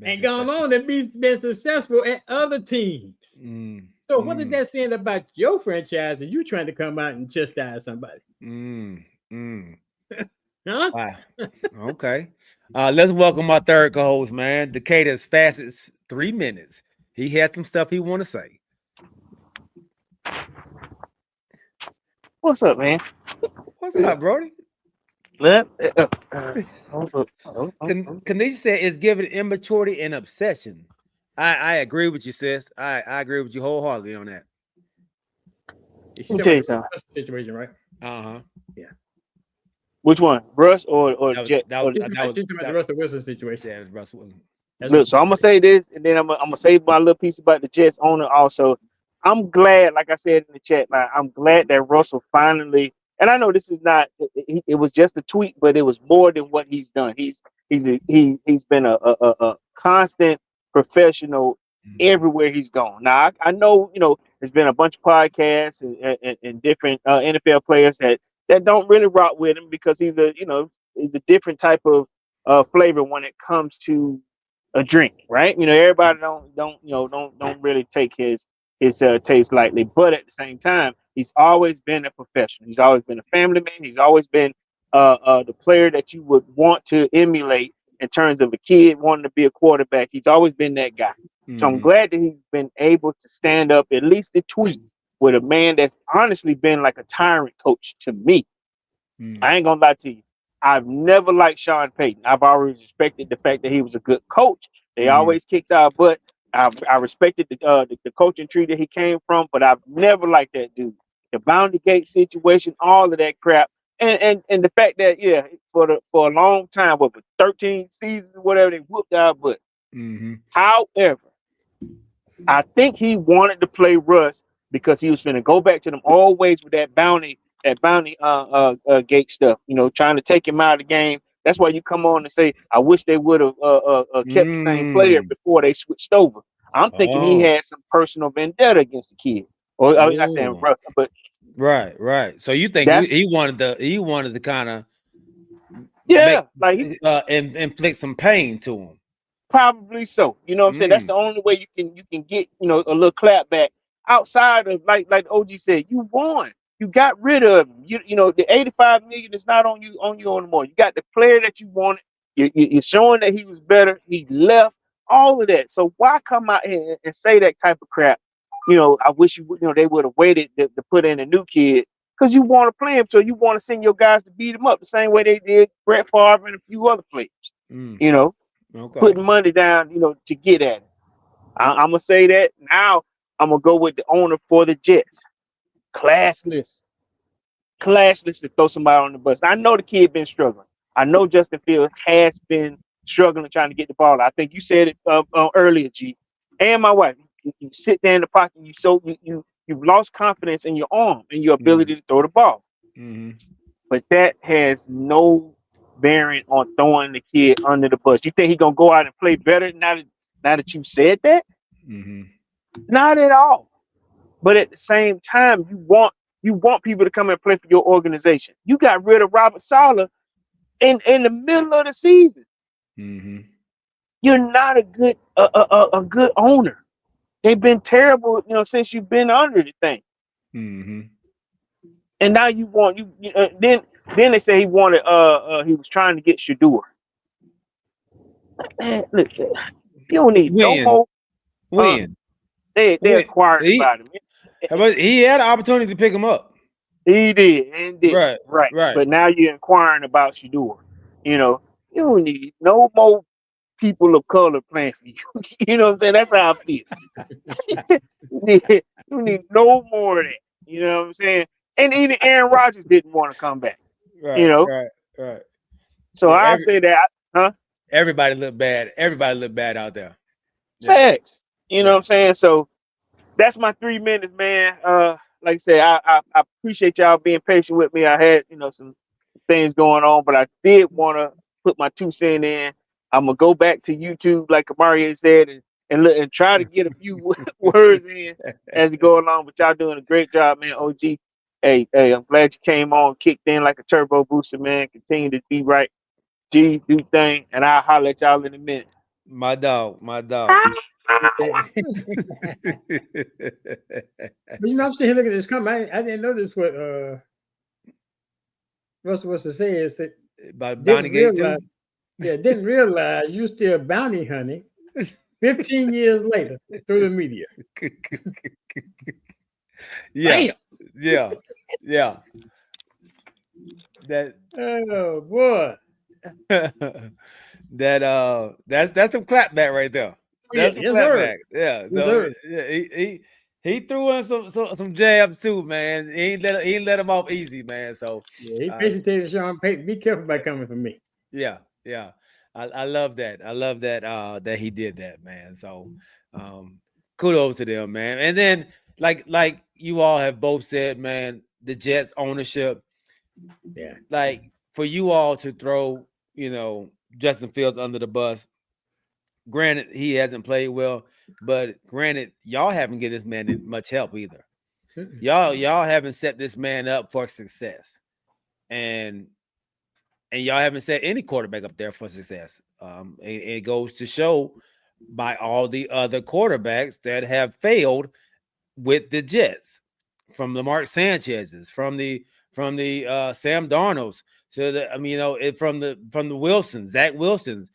and gone on to been successful at other teams. So what is that saying about your franchise and you trying to come out and chastise somebody? Huh? Wow. Okay. Let's welcome our third co-host, man. Decatur's fastest 3 minutes. He had some stuff he want to say. What's up, man? What's up, Brody? Kanisha said it's given immaturity and obsession. I agree with you, sis. I agree with you wholeheartedly on that. Let me tell you something. Situation, right? Yeah. Which one, Russ or Jet? That was the Russell Wilson situation. Yeah, it was Russell Wilson. Look, so I'm gonna say this, and then I'm gonna say my little piece about the Jets owner also. I'm glad, like I said in the chat, man, I'm glad that Russell finally, and I know this is not, it was just a tweet, but it was more than what he's done. He's been a constant professional everywhere he's gone. Now I know, there's been a bunch of podcasts and different NFL players that that don't really rock with him because he's a different type of flavor when it comes to a drink, right? Everybody don't really take his taste lightly, but at the same time, he's always been a professional. He's always been a family man. He's always been the player that you would want to emulate in terms of a kid wanting to be a quarterback. He's always been that guy. So I'm glad that he's been able to stand up at least a tweet with a man that's honestly been like a tyrant coach to me. I ain't gonna lie to you. I've never liked Sean Payton. I've always respected the fact that he was a good coach. They always kicked our butt. I respected the coaching tree that he came from, but I've never liked that dude. The Bounty Gate situation, all of that crap, and the fact that for a long time, for 13 seasons, whatever, they whooped our butt. However, I think he wanted to play Russ because he was going to go back to them always with that bounty gate stuff, trying to take him out of the game. That's why you come on and say, I wish they would have kept the same player before they switched over. I'm thinking he had some personal vendetta against the kid. Or I'm not saying Russ, but right. So you think he wanted to kind of inflict some pain to him. Probably so. You know what I'm saying? That's the only way you can get, a little clap back outside of like OG said, you won. You got rid of him. The 85 million is not on you anymore. You got the player that you wanted. You're showing that he was better. He left all of that. So why come out here and say that type of crap? I wish they would have waited to put in a new kid because you want to play him. So you want to send your guys to beat him up the same way they did Brett Favre and a few other players. Okay. Putting money down, to get at it. I'm gonna say that now. I'm gonna go with the owner for the Jets. Classless to throw somebody on the bus. I know the kid been struggling. I know Justin Fields has been struggling trying to get the ball. I think you said it earlier, G. And my wife, you sit there in the pocket. You've lost confidence in your arm and your ability to throw the ball. But that has no bearing on throwing the kid under the bus. You think he's gonna go out and play better now that you said that? Not at all. But at the same time, you want people to come and play for your organization. You got rid of Robert Saleh in the middle of the season. You're not a good owner. They've been terrible, since you've been under the thing. And now you want then they say he wanted he was trying to get Shador. Man, look, you don't need no more. They acquired about him. He had an opportunity to pick him up. He did, and did. Right. But now you're inquiring about Shador. You don't need no more people of color playing for you. You know what I'm saying? That's how I feel. you need no more of that. You know what I'm saying? And even Aaron Rodgers didn't want to come back. Right. So I say that, Everybody looked bad. Everybody looked bad out there. Facts. You know what I'm saying? So that's my 3 minutes, man. Like I said, I appreciate y'all being patient with me. I had, some things going on, but I did want to put my 2 cents in. I'm gonna go back to YouTube, like Amari said, and look and try to get a few words in as we go along. But y'all doing a great job, man. OG, hey, I'm glad you came on, kicked in like a turbo booster, man. Continue to be right. G, do thing, and I'll holler at y'all in a minute. My dog. But I'm sitting here looking at this comment. I didn't know this. What Russell was to say is that about Bounty Gate too. Yeah, didn't realize you still bounty hunting 15 years later through the media. Yeah. That oh boy. That's some clapback right there. That's some clapback. Yeah. Yes, so he threw in some jabs too, man. He ain't let him off easy, man. So he basically told Sean Payton, be careful about coming for me. Yeah. I love that. I love that that he did that, man. So kudos to them, man. And then like you all have both said, man, the Jets ownership. Yeah. Like for you all to throw, Justin Fields under the bus. Granted, he hasn't played well, but granted, y'all haven't given this man much help either. Y'all haven't set this man up for success. and y'all haven't set any quarterback up there for success. It goes to show by all the other quarterbacks that have failed with the Jets, from the Mark Sanchez's, from the Sam Darnold's to the from the Wilsons, Zach Wilsons,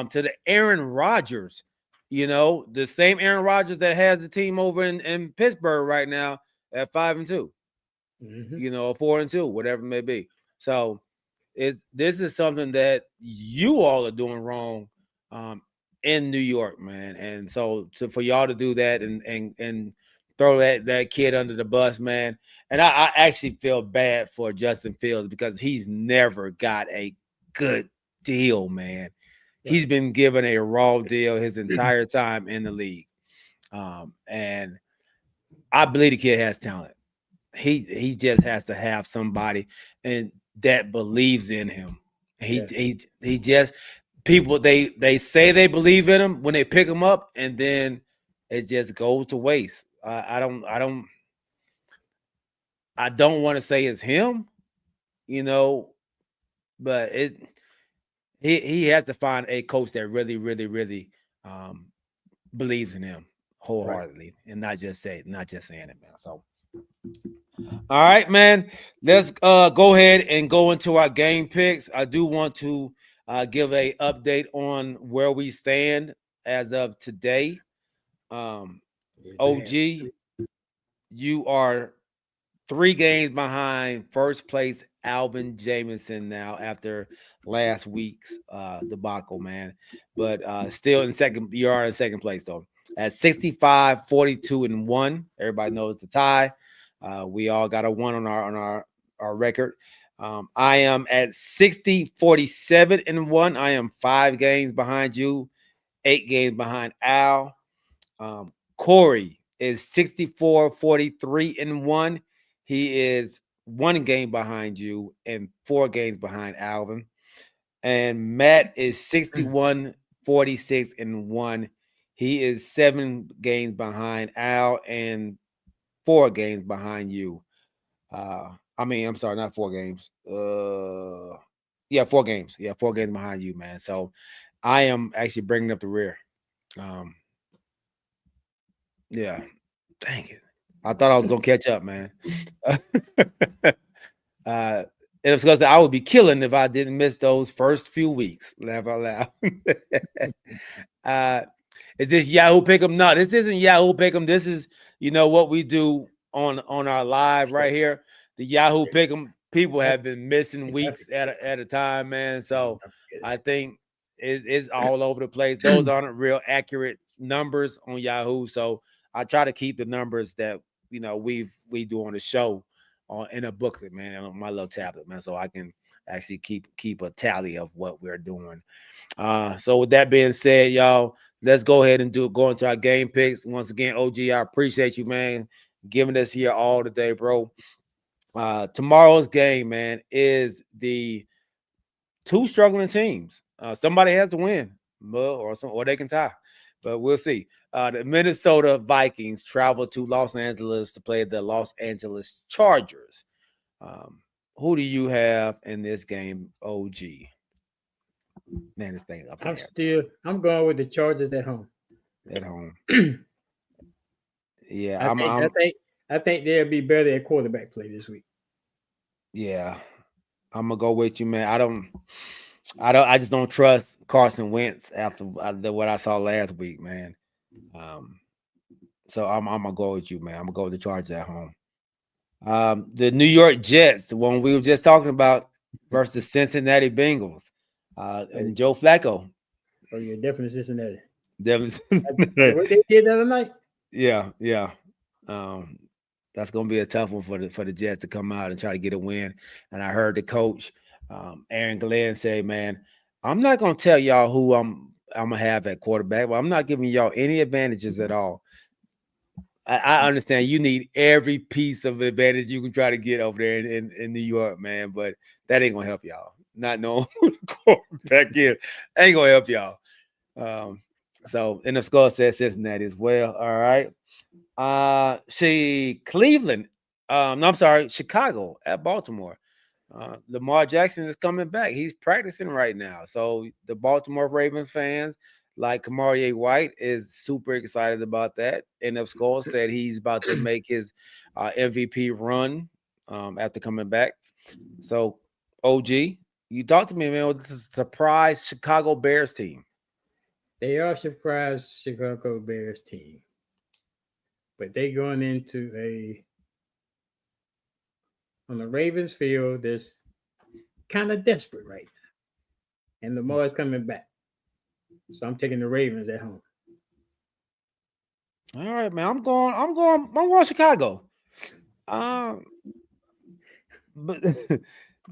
to the Aaron Rodgers, the same Aaron Rodgers that has the team over in Pittsburgh right now at 5-2, 4-2, whatever it may be. So this is something that you all are doing wrong in New York, man. And so for y'all to do that and throw that kid under the bus, man. And I actually feel bad for Justin Fields because he's never got a good deal, man. He's been given a raw deal his entire time in the league. And I believe the kid has talent. He just has to have somebody and that believes in him. He just, people they say they believe in him when they pick him up, and then it just goes to waste. I don't want to say it's him, but he has to find a coach that really, really, really believes in him wholeheartedly, and not just saying it, man. So, all right, man. Let's go ahead and go into our game picks. I do want to give a update on where we stand as of today. OG, you are 3 games behind first place Alvin Jamieson now after last week's debacle, man. But still in second, you are in second place though at 65, 42, and 1. Everybody knows the tie. We all got a 1 on our record. I am at 60, 47, and 1. I am 5 games behind you, 8 games behind Al. Corey is 64, 43, and 1. He is 1 game behind you and 4 games behind Alvin. And Matt is 61, 46, and 1. He is 7 games behind Al and 4 games behind you. I'm sorry, not 4 games. 4 games. Yeah, 4 games behind you, man. So I am actually bringing up the rear. Yeah. Dang it. I thought I was gonna catch up, man. And it's because I would be killing if I didn't miss those first few weeks. Laugh out loud. Is this Yahoo Pick'em? No, this isn't Yahoo Pick'em. This is, what we do on our live right here. The Yahoo Pick'em people have been missing weeks at a time, man. So I think it's all over the place. Those aren't real accurate numbers on Yahoo. So I try to keep the numbers that we do on the show in a booklet, man, on my little tablet, man, so I can actually keep a tally of what we're doing. So with that being said, y'all, let's go ahead and go into our game picks. Once again, OG, I appreciate you, man, giving us here all today, bro. Tomorrow's game, man, is the 2 struggling teams. Somebody has to win, or they can tie, but we'll see. The Minnesota Vikings travel to Los Angeles to play the Los Angeles Chargers. Who do you have in this game, OG? Man, this thing up there. I'm going with the Chargers at home. At home. Yeah, I think they'll be better at quarterback play this week. Yeah, I'm gonna go with you, man. I just don't trust Carson Wentz after what I saw last week, man. So I'm gonna go with you, man. I'm gonna go with the Chargers at home. The New York Jets, the one we were just talking about, versus Cincinnati Bengals, and Joe Flacco. Oh, you're definitely Cincinnati. What they did the other night. Yeah. That's gonna be a tough one for the Jets to come out and try to get a win. And I heard the coach, Aaron Glenn, say, "Man, I'm not gonna tell y'all who I'm gonna have at quarterback, but I'm not giving y'all any advantages at all. I understand you need every piece of advantage you can try to get over there in New York, man, but that ain't gonna help y'all. Not knowing who the quarterback is ain't gonna help y'all." So, and the score says Cincinnati as well. All right. Chicago at Baltimore. Lamar Jackson is coming back. He's practicing right now. So the Baltimore Ravens fans, like Kamarie White, is super excited about that. And of course, said he's about to make his MVP run after coming back. So, OG, you talk to me, man. With this surprise Chicago Bears team. They are surprised Chicago Bears team, but they going into on the Ravens field that's kind of desperate right now, and Lamar is coming back, so I'm taking the Ravens at home. All right, man. I'm going Chicago. But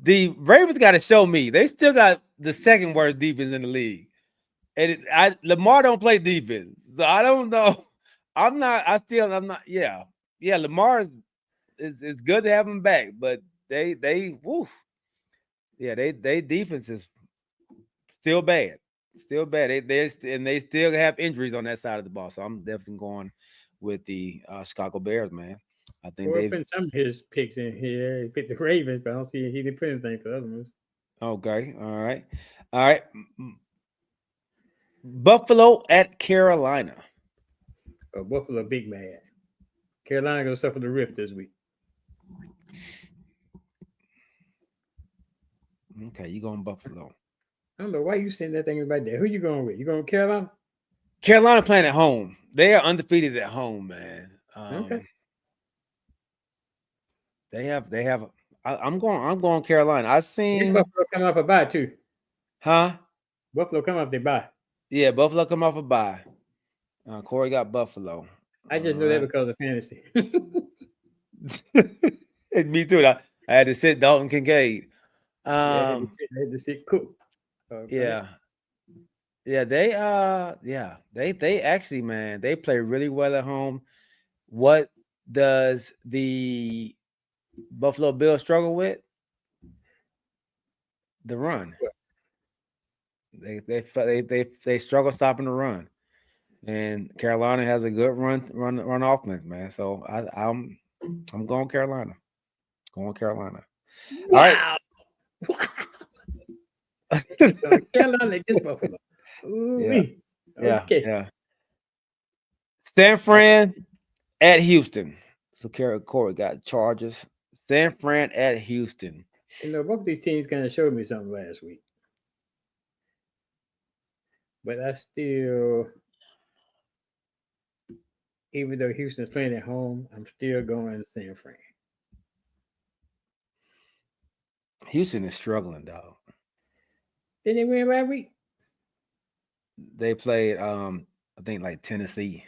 the Ravens got to show me. They still got the second worst defense in the league. And Lamar don't play defense. So I don't know. I'm not. Yeah. Lamar is good to have him back, but they woof. Yeah, they defense is still bad. Still bad. They still have injuries on that side of the ball. So I'm definitely going with the Chicago Bears, man. I think Or they put some of his picks in here. He picked the Ravens, but I don't see he didn't put anything for the other ones. okay. All right. Buffalo at Carolina. Buffalo big mad. Carolina gonna suffer the rift this week. Okay, you going Buffalo. I don't know why you saying that thing about that. Who you going with? You going with Carolina? Carolina playing at home. They are undefeated at home, man. Okay. They have. I'm going Carolina. I seen Buffalo come off a bye too. Huh? Buffalo come off their bye. Yeah, Buffalo come off a bye. Corey got Buffalo. I just know that because of fantasy. Me too. I had to sit Dalton Kincaid. I had to sit Cook. Yeah. Yeah, they actually, man, they play really well at home. What does the Buffalo Bills struggle with? The run. They struggle stopping the run. And Carolina has a good run offense, man. So I'm going Carolina. Going Carolina. Wow. All right. So Carolina against Buffalo. Ooh-wee. Yeah. San Fran at Houston. So Corey got Chargers. San Fran at Houston. You know, both these teams kind of showed me something last week. But I still, even though Houston's playing at home, I'm still going San Fran. Houston is struggling, dog. Didn't they win last week? They played, I think, like Tennessee.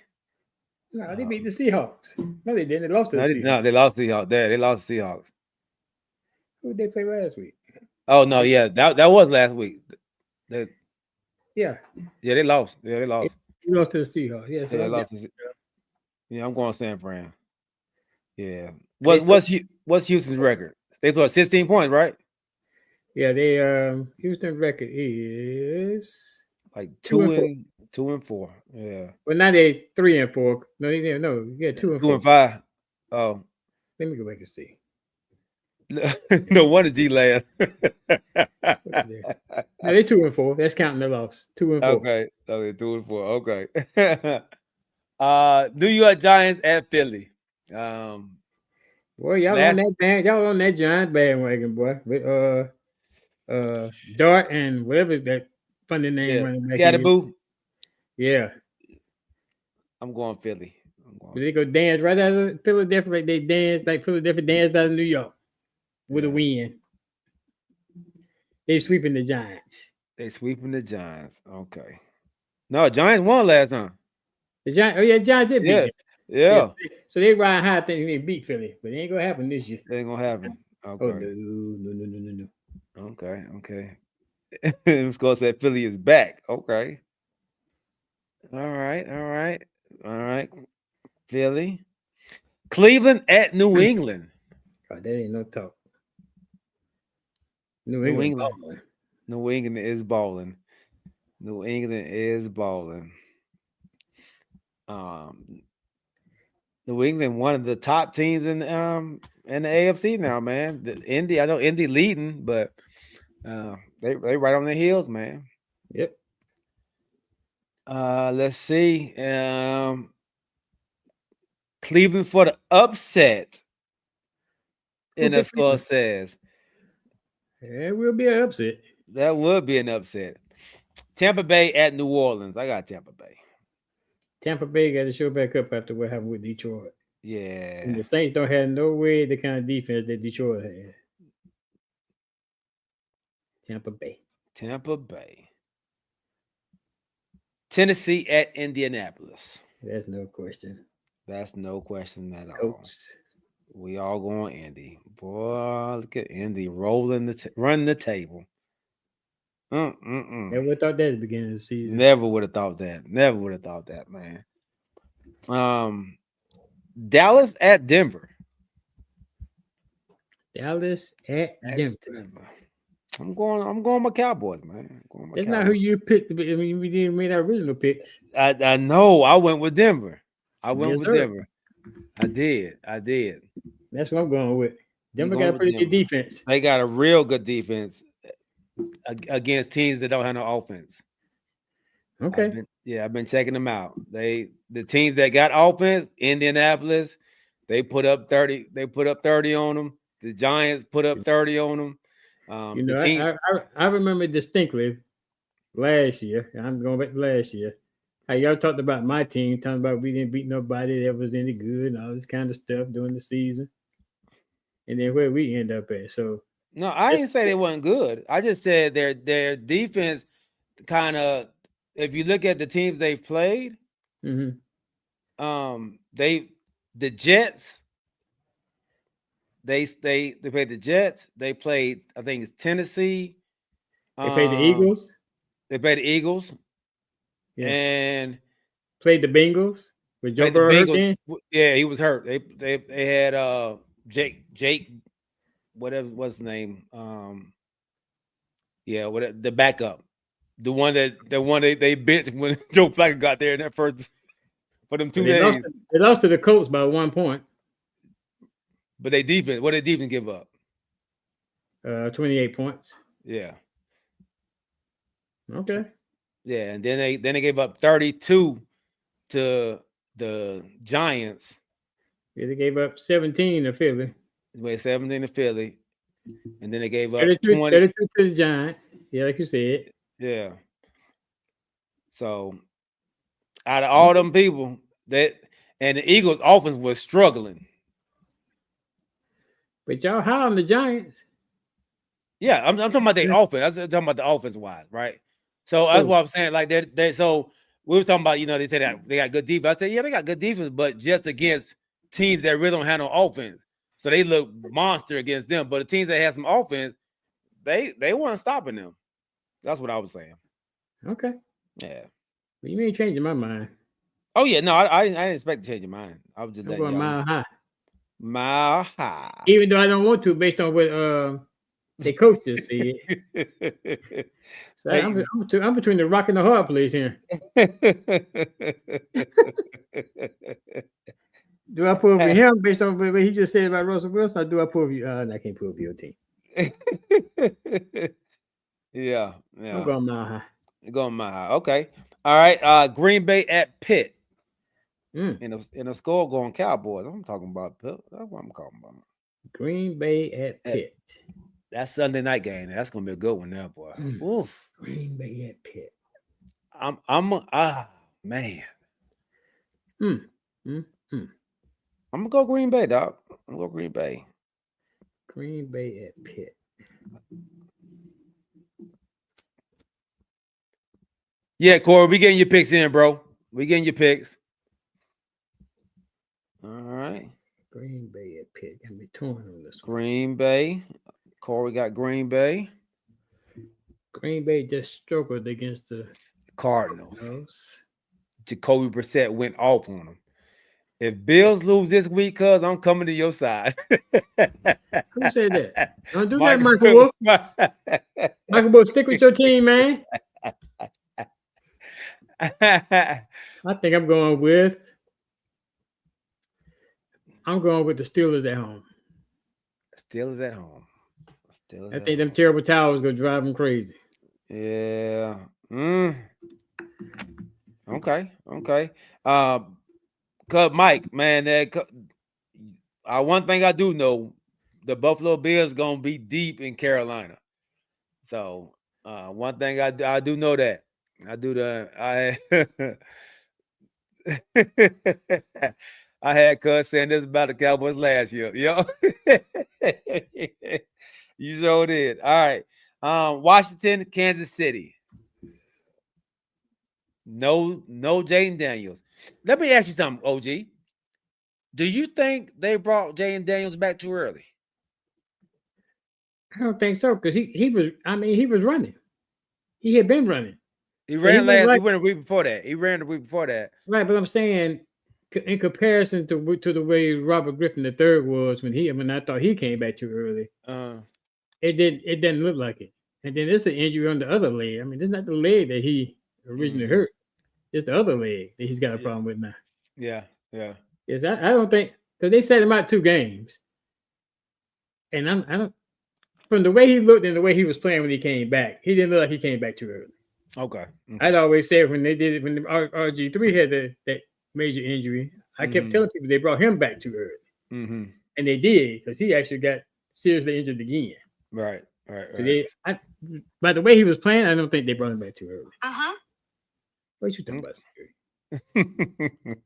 No, they beat the Seahawks. No, they didn't. They lost to the Seahawks. No, they lost the Seahawks. They lost the Seahawks. Who did they play last week? Oh no, yeah, that was last week. Yeah, they lost. Yeah, they lost. They lost to the Seahawks. Yeah, so they lost. Yeah, I'm going San Fran. Yeah. What's Houston's record? They thought 16 points, right? Yeah, they Houston record is like 2-4. Yeah. Well, now they 3-4. No, they didn't. No, yeah, 2-4. 2-5. Oh. Let me go back and see. No wonder G laughed. No, they 2-4. That's counting the loss. 2-4. Okay. 2-4. Okay. New York Giants at Philly. Boy, y'all on that Giants bandwagon, boy. With Dart and whatever that funny name running back. Scatterboo. Yeah. I'm going Philly. They go dance right out of Philadelphia, like they dance like Philadelphia danced out of New York with a win. They sweeping the Giants. Okay. No, Giants won last time. The Giants, Giants did beat them. Yeah. So they ride high thinking they beat Philly, but it ain't gonna happen this year. It ain't gonna happen. Okay. Oh, no. Okay. Let's go say Philly is back. Okay. All right. Philly. Cleveland at New England. Oh, that ain't no talk. New England is balling. New England is balling. New England, one of the top teams in in the AFC now, man. Indy, I know Indy leading, but they right on their heels, man. Yep. Let's see. Cleveland for the upset. And score says It will be an upset. that would be an upset. Tampa Bay at New Orleans. I got Tampa Bay. Tampa Bay got to show back up after what happened with Detroit. Yeah. And the Saints don't have no way the kind of defense that Detroit had. Tampa Bay. Tampa Bay. Tennessee at Indianapolis. That's no question. That's no question at all. Colts. We all going Indy. Boy, look at Indy rolling running the table. Never thought that at the beginning of the season. Never would have thought that. Never would have thought that, man. Dallas at Denver. Dallas at Denver. I'm going my Cowboys, man. That's not who you picked. I mean, we didn't make our original picks. I know. I went with Denver. Yes, sir. Denver. I did. That's what I'm going with. Denver got a pretty good defense. They got a real good defense against teams that don't have no offense. Okay. I've been checking them out. The teams that got offense, Indianapolis, they put up 30. They put up 30 on them. The Giants put up 30 on them. I remember distinctly last year. I'm going back to last year. How y'all talked about my team, talking about we didn't beat nobody that was any good and all this kind of stuff during the season. And then where we end up at. So no, I didn't say they wasn't good. I just said their defense kind of, if you look at the teams they've played, the Jets, they played the Jets. They played, I think it's Tennessee. They played the Eagles. They played the Eagles. Yeah. And played the Bengals with Joe Burrow. Yeah, he was hurt. They had Jake, whatever was his name. The backup. The one they benched when Joe Flacco got there in that first for them 2 days. They lost to the Colts by 1 point. But what did defense give up? 28 points. Yeah. Okay. Yeah, and then they gave up 32 to the Giants. Yeah, they gave up 17 to Philly. 17 to Philly. And then they gave up 32 20 to the Giants. Yeah, like you said. Yeah. So out of all them people and the Eagles offense was struggling. But y'all high on the Giants. Yeah, I'm talking about their offense. I'm talking about the offense wise, right? So that's what I'm saying. Like so we were talking about, they said that they got good defense. I said, yeah, they got good defense, but just against teams that really don't have no offense. So they look monster against them. But the teams that have some offense, they weren't stopping them. That's what I was saying. Okay. Yeah. But you ain't changing my mind. Oh yeah, no, I didn't expect to change your mind. I was just going mile high. Mile high. Even though I don't want to, based on what the coach just said. So I'm between the rock and the hard place here. Do I pull for him based on what he just said about Russell Wilson, or do I pull for you? I can't pull for your team. Yeah. I'm going mile high. You're going mile high. Okay. All right. Green Bay at Pitt. In a score going Cowboys. I'm talking about Pitt. That's what I'm talking about. Green Bay at Pitt. That's Sunday night game. That's gonna be a good one now, boy. Oof. Green Bay at Pitt. Man. I'm gonna go Green Bay, dog. I'm gonna go Green Bay. Green Bay at Pitt. Yeah, Corey, we getting your picks in, bro. We getting your picks. All right. Green Bay at Pitt. Got me torn on this one. Green Bay. Corey got Green Bay. Green Bay just struggled against the Cardinals. Jacoby Brissett went off on them. If Bills lose this week, cuz I'm coming to your side. Who said that? Don't do that, Michael Wolf. Michael Wolf, stick with your team, man. I think I'm going with the Steelers at home. Still is at home. Still is I at think them home. terrible towels gonna drive him crazy. Yeah. Okay. Cause Mike, man, one thing I do know, the Buffalo Bills gonna be deep in Carolina. So one thing I do know that I do I had Cuz saying this about the Cowboys last year. Yo, you sure did. All right. Washington, Kansas City. No Jaden Daniels. Let me ask you something, OG. Do you think they brought Jaden Daniels back too early? I don't think so because he was. I mean, he was running. He had been running. He So ran was He ran the week before that. right, but I'm saying in comparison to the way Robert Griffin III was when I thought he came back too early, it didn't look like it. And then it's an injury on the other leg. I mean, it's not the leg that he originally hurt. It's the other leg that he's got a problem with now. Yeah. Yes, I don't think because they set him out 2 games, and I don't from the way he looked and the way he was playing when he came back, he didn't look like he came back too early. Okay. I'd always say when they did it when the RG3 had that major injury, I kept telling people they brought him back too early, and they did because he actually got seriously injured again. Right. So by the way he was playing, I don't think they brought him back too early. What you talking about, Siri?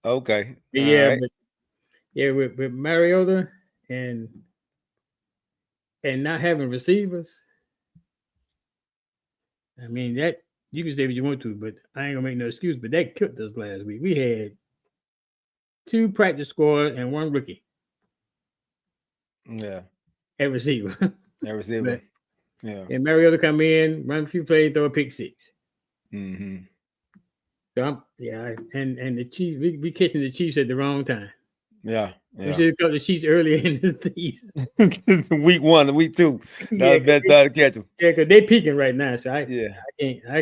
Okay. Yeah, right. With Mariota and not having receivers, I mean that you can say what you want to, but I ain't gonna make no excuse. But that killed us last week. We had 2 practice squad and 1 rookie. Yeah. At receiver. Yeah. And Mariota come in, run a few plays, throw a pick 6. So and the Chiefs, we catching the Chiefs at the wrong time. Yeah. We should have caught the Chiefs earlier in the season. Week 1, week 2. Yeah, That's the best time to catch them. Yeah, because they peaking right now. So I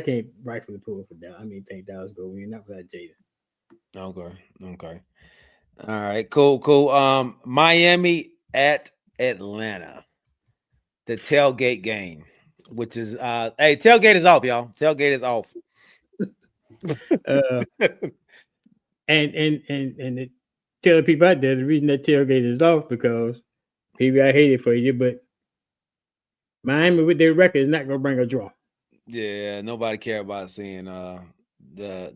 can't rightfully pull for Dallas. I mean, think Dallas go win, not without Jada. Okay. All right. Cool. Miami at Atlanta. The tailgate game, which is hey, tailgate is off, y'all. Tailgate is off. And tell people out there the reason that tailgate is off because people I hate it for you, but Miami with their record is not gonna bring a draw. Yeah, nobody care about seeing the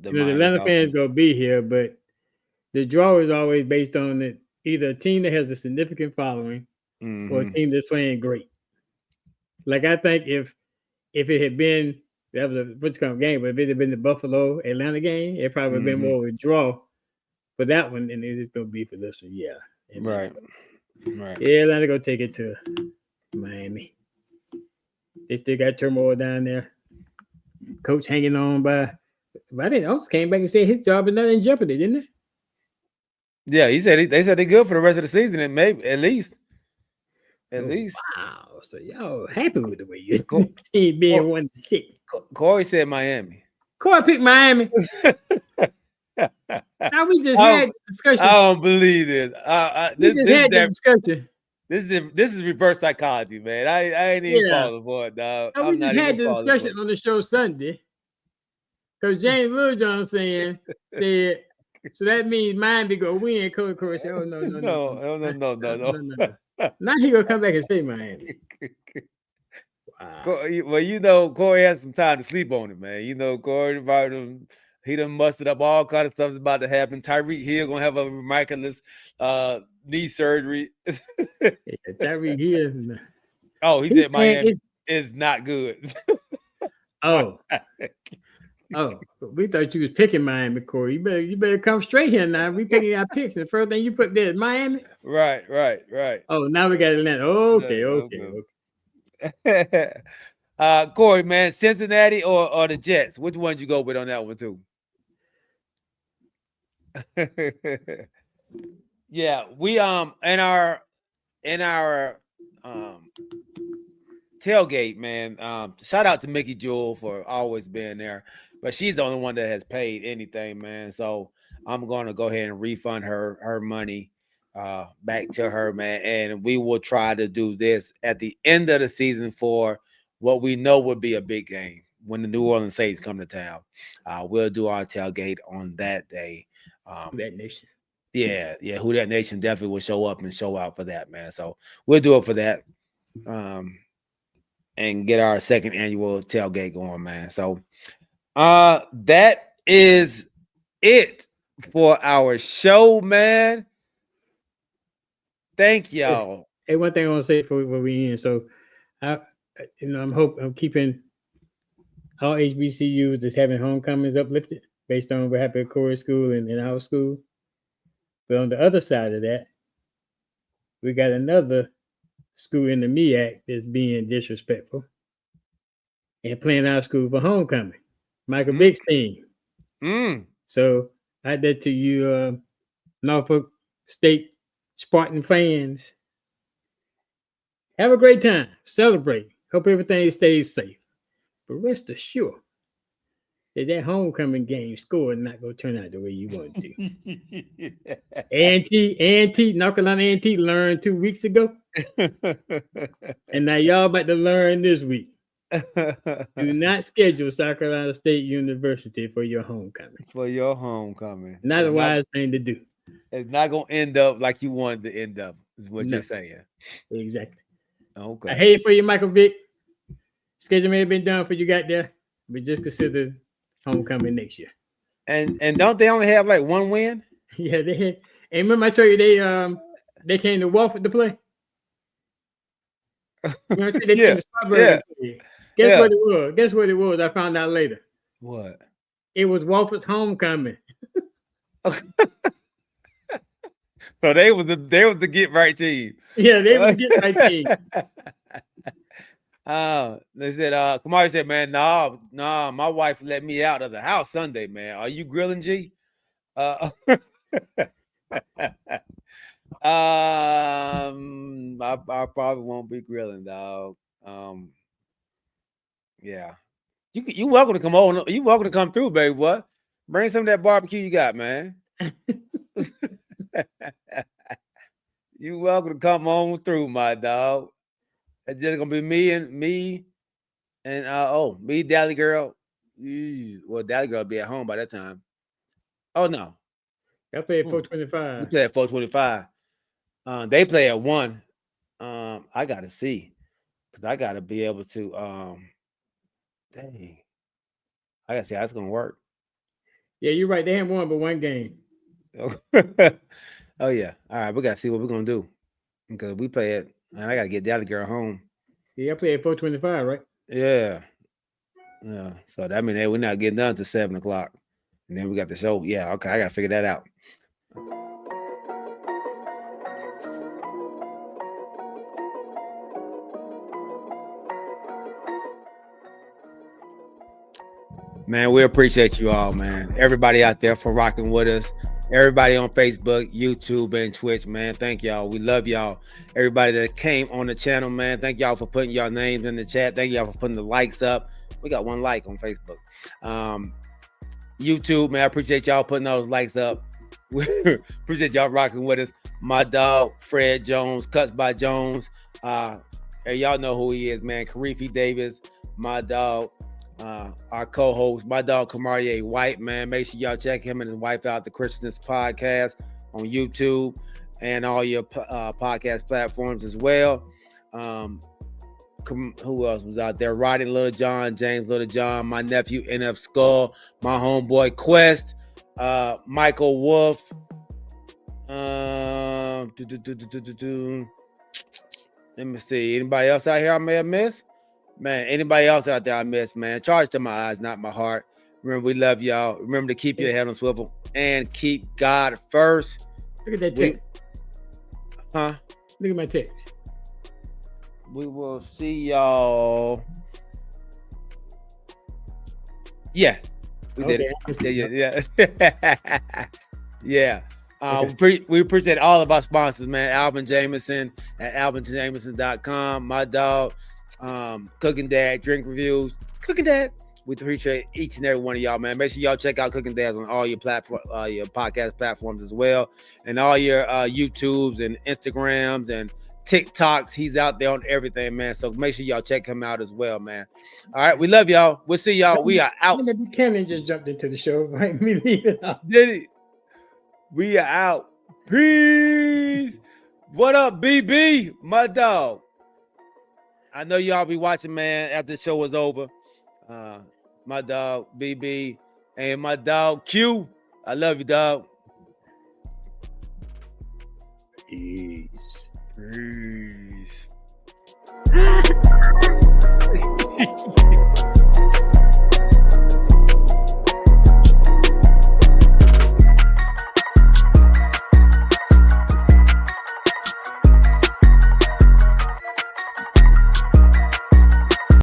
Atlanta fans gonna be here, but the draw is always based on either a team that has a significant following or a team that's playing great. Like I think if it had been that was a what's called game, but if it had been the Buffalo Atlanta game, it probably would have been more of a draw for that one than it is gonna be for this one. Yeah. Right. Yeah, Atlanta gonna take it to Miami. They still got turmoil down there. Coach hanging on by. I think Oaks came back and said his job is not in jeopardy, didn't it? Yeah, he said they said they're good for the rest of the season, and maybe at least. Wow! So y'all happy with the way your team being 1-6? Corey said Miami. Corey picked Miami. Now we just had the discussion. I don't believe this. Discussion. This is reverse psychology, man. I ain't even falling for it, dog. Now we just had the discussion on the show Sunday because James Littlejohn said, so that means Miami go win. Corey said, "Oh no." Now he gonna come back and say Miami. Wow. Well, Corey has some time to sleep on it, man. Corey he done mustered up all kind of stuff that's about to happen. Tyreek Hill gonna have a miraculous knee surgery. Tyreek Hill. Oh, he said Miami is not good. Oh, we thought you was picking Miami, Corey. You better come straight here now. We picking our picks. The first thing you put there is Miami. Right. Oh, now we got Atlanta. Okay. Corey, man, Cincinnati or the Jets? Which one did you go with on that one too? Yeah, we in our tailgate, man. Shout out to Mickey Jewell for always being there, but she's the only one that has paid anything, man. So I'm going to go ahead and refund her money. back to her, man. And we will try to do this at the end of the season for what we know would be a big game when the New Orleans Saints come to town. We'll do our tailgate on that day. That nation. Yeah, Who That Nation definitely will show up and show out for that, man. So we'll do it for that. And get our second annual tailgate going, man. So that is it for our show, man. Thank y'all. Hey, one thing I want to say before we end. So I'm keeping all HBCUs that's having homecomings uplifted based on what happened at Corey School and in our school. But on the other side of that, we got another school in the MEAC that's being disrespectful and playing our school for homecoming. Michael Vick's team. So I did to you, Norfolk State Spartan fans. Have a great time. Celebrate. Hope everything stays safe. But rest assured that homecoming game score is not going to turn out the way you want it to. A&T, North Carolina A&T learned 2 weeks ago. And now y'all about to learn this week. Do not schedule South Carolina State University for your homecoming. Not a wise thing to do. It's not going to end up like you wanted to end up, is what you're saying. Exactly. Okay. I hate it for you, Michael Vick. Schedule may have been done for you got there, but just consider homecoming next year. And don't they only have like one win? Yeah, they had. And remember I told you they came to Wofford to play? Remember they came to Strawberry to play? Guess what it was? Guess what it was? I found out later. What? It was Wofford's homecoming. So they was the get right team. Yeah, they was the get right team. They said, Kamari said, man, nah, my wife let me out of the house Sunday, man. Are you grilling, G? I probably won't be grilling, dog. Yeah. You welcome to come on. You welcome to come through, baby. What? Bring some of that barbecue you got, man. You welcome to come on through, my dog. It's just gonna be me, Dally Girl. Well, Dally Girl will be at home by that time. Oh no, I play at 425. We play at 425. They play at 1. I gotta see, because I gotta be able to. Dang, I gotta see how it's gonna work. Yeah, you're right. They haven't won but one game. Oh yeah. All right, we gotta see what we're gonna do, because we play it. And I gotta get Dally Girl home. Yeah, I play at 425, right? Yeah. So that means we're not getting done to 7 o'clock. And then we got the show. Yeah, okay. I gotta figure that out. Man, we appreciate you all, man. Everybody out there for rocking with us. Everybody on Facebook, YouTube, and Twitch, man. Thank y'all. We love y'all. Everybody that came on the channel, man. Thank y'all for putting y'all names in the chat. Thank y'all for putting the likes up. We got 1 like on Facebook. YouTube, man. I appreciate y'all putting those likes up. Appreciate y'all rocking with us. My dog, Fred Jones, Cuts by Jones. Y'all know who he is, man. Karifi Davis, my dog. Our co-host, my dog Kamari White, man. Make sure y'all check him and his wife out, the Christians Podcast on YouTube and all your podcast platforms as well. Who else was out there? Riding Little John, James Little John, my nephew NF Skull, my homeboy Quest, Michael Wolf. Let me see. Anybody else out here I may have missed? Man, anybody else out there I missed, man. Charge to my eyes, not my heart. Remember, we love y'all. Remember to keep your head on swivel and keep God first. Look at that text. Look at my text. We will see y'all. Yeah, we did it. Yeah. We appreciate all of our sponsors, man. Alvin Jamieson at alvinjameson.com. My dog, Cooking Dad Drink Reviews. Cooking Dad We appreciate each and every one of y'all, man. Make sure y'all check out Cooking Dads on all your platform, your podcast platforms as well, and all your YouTubes and Instagrams and TikToks. He's out there on everything, man. So make sure y'all check him out as well, man. All right, we love y'all. We'll see y'all. We are out. Buchanan just jumped into the show. Right, me leave it out. Did he? We are out. Peace. What up, BB? My dog. I know y'all be watching, man, after the show was over. My dog, BB, and my dog, Q. I love you, dog. Peace. Peace.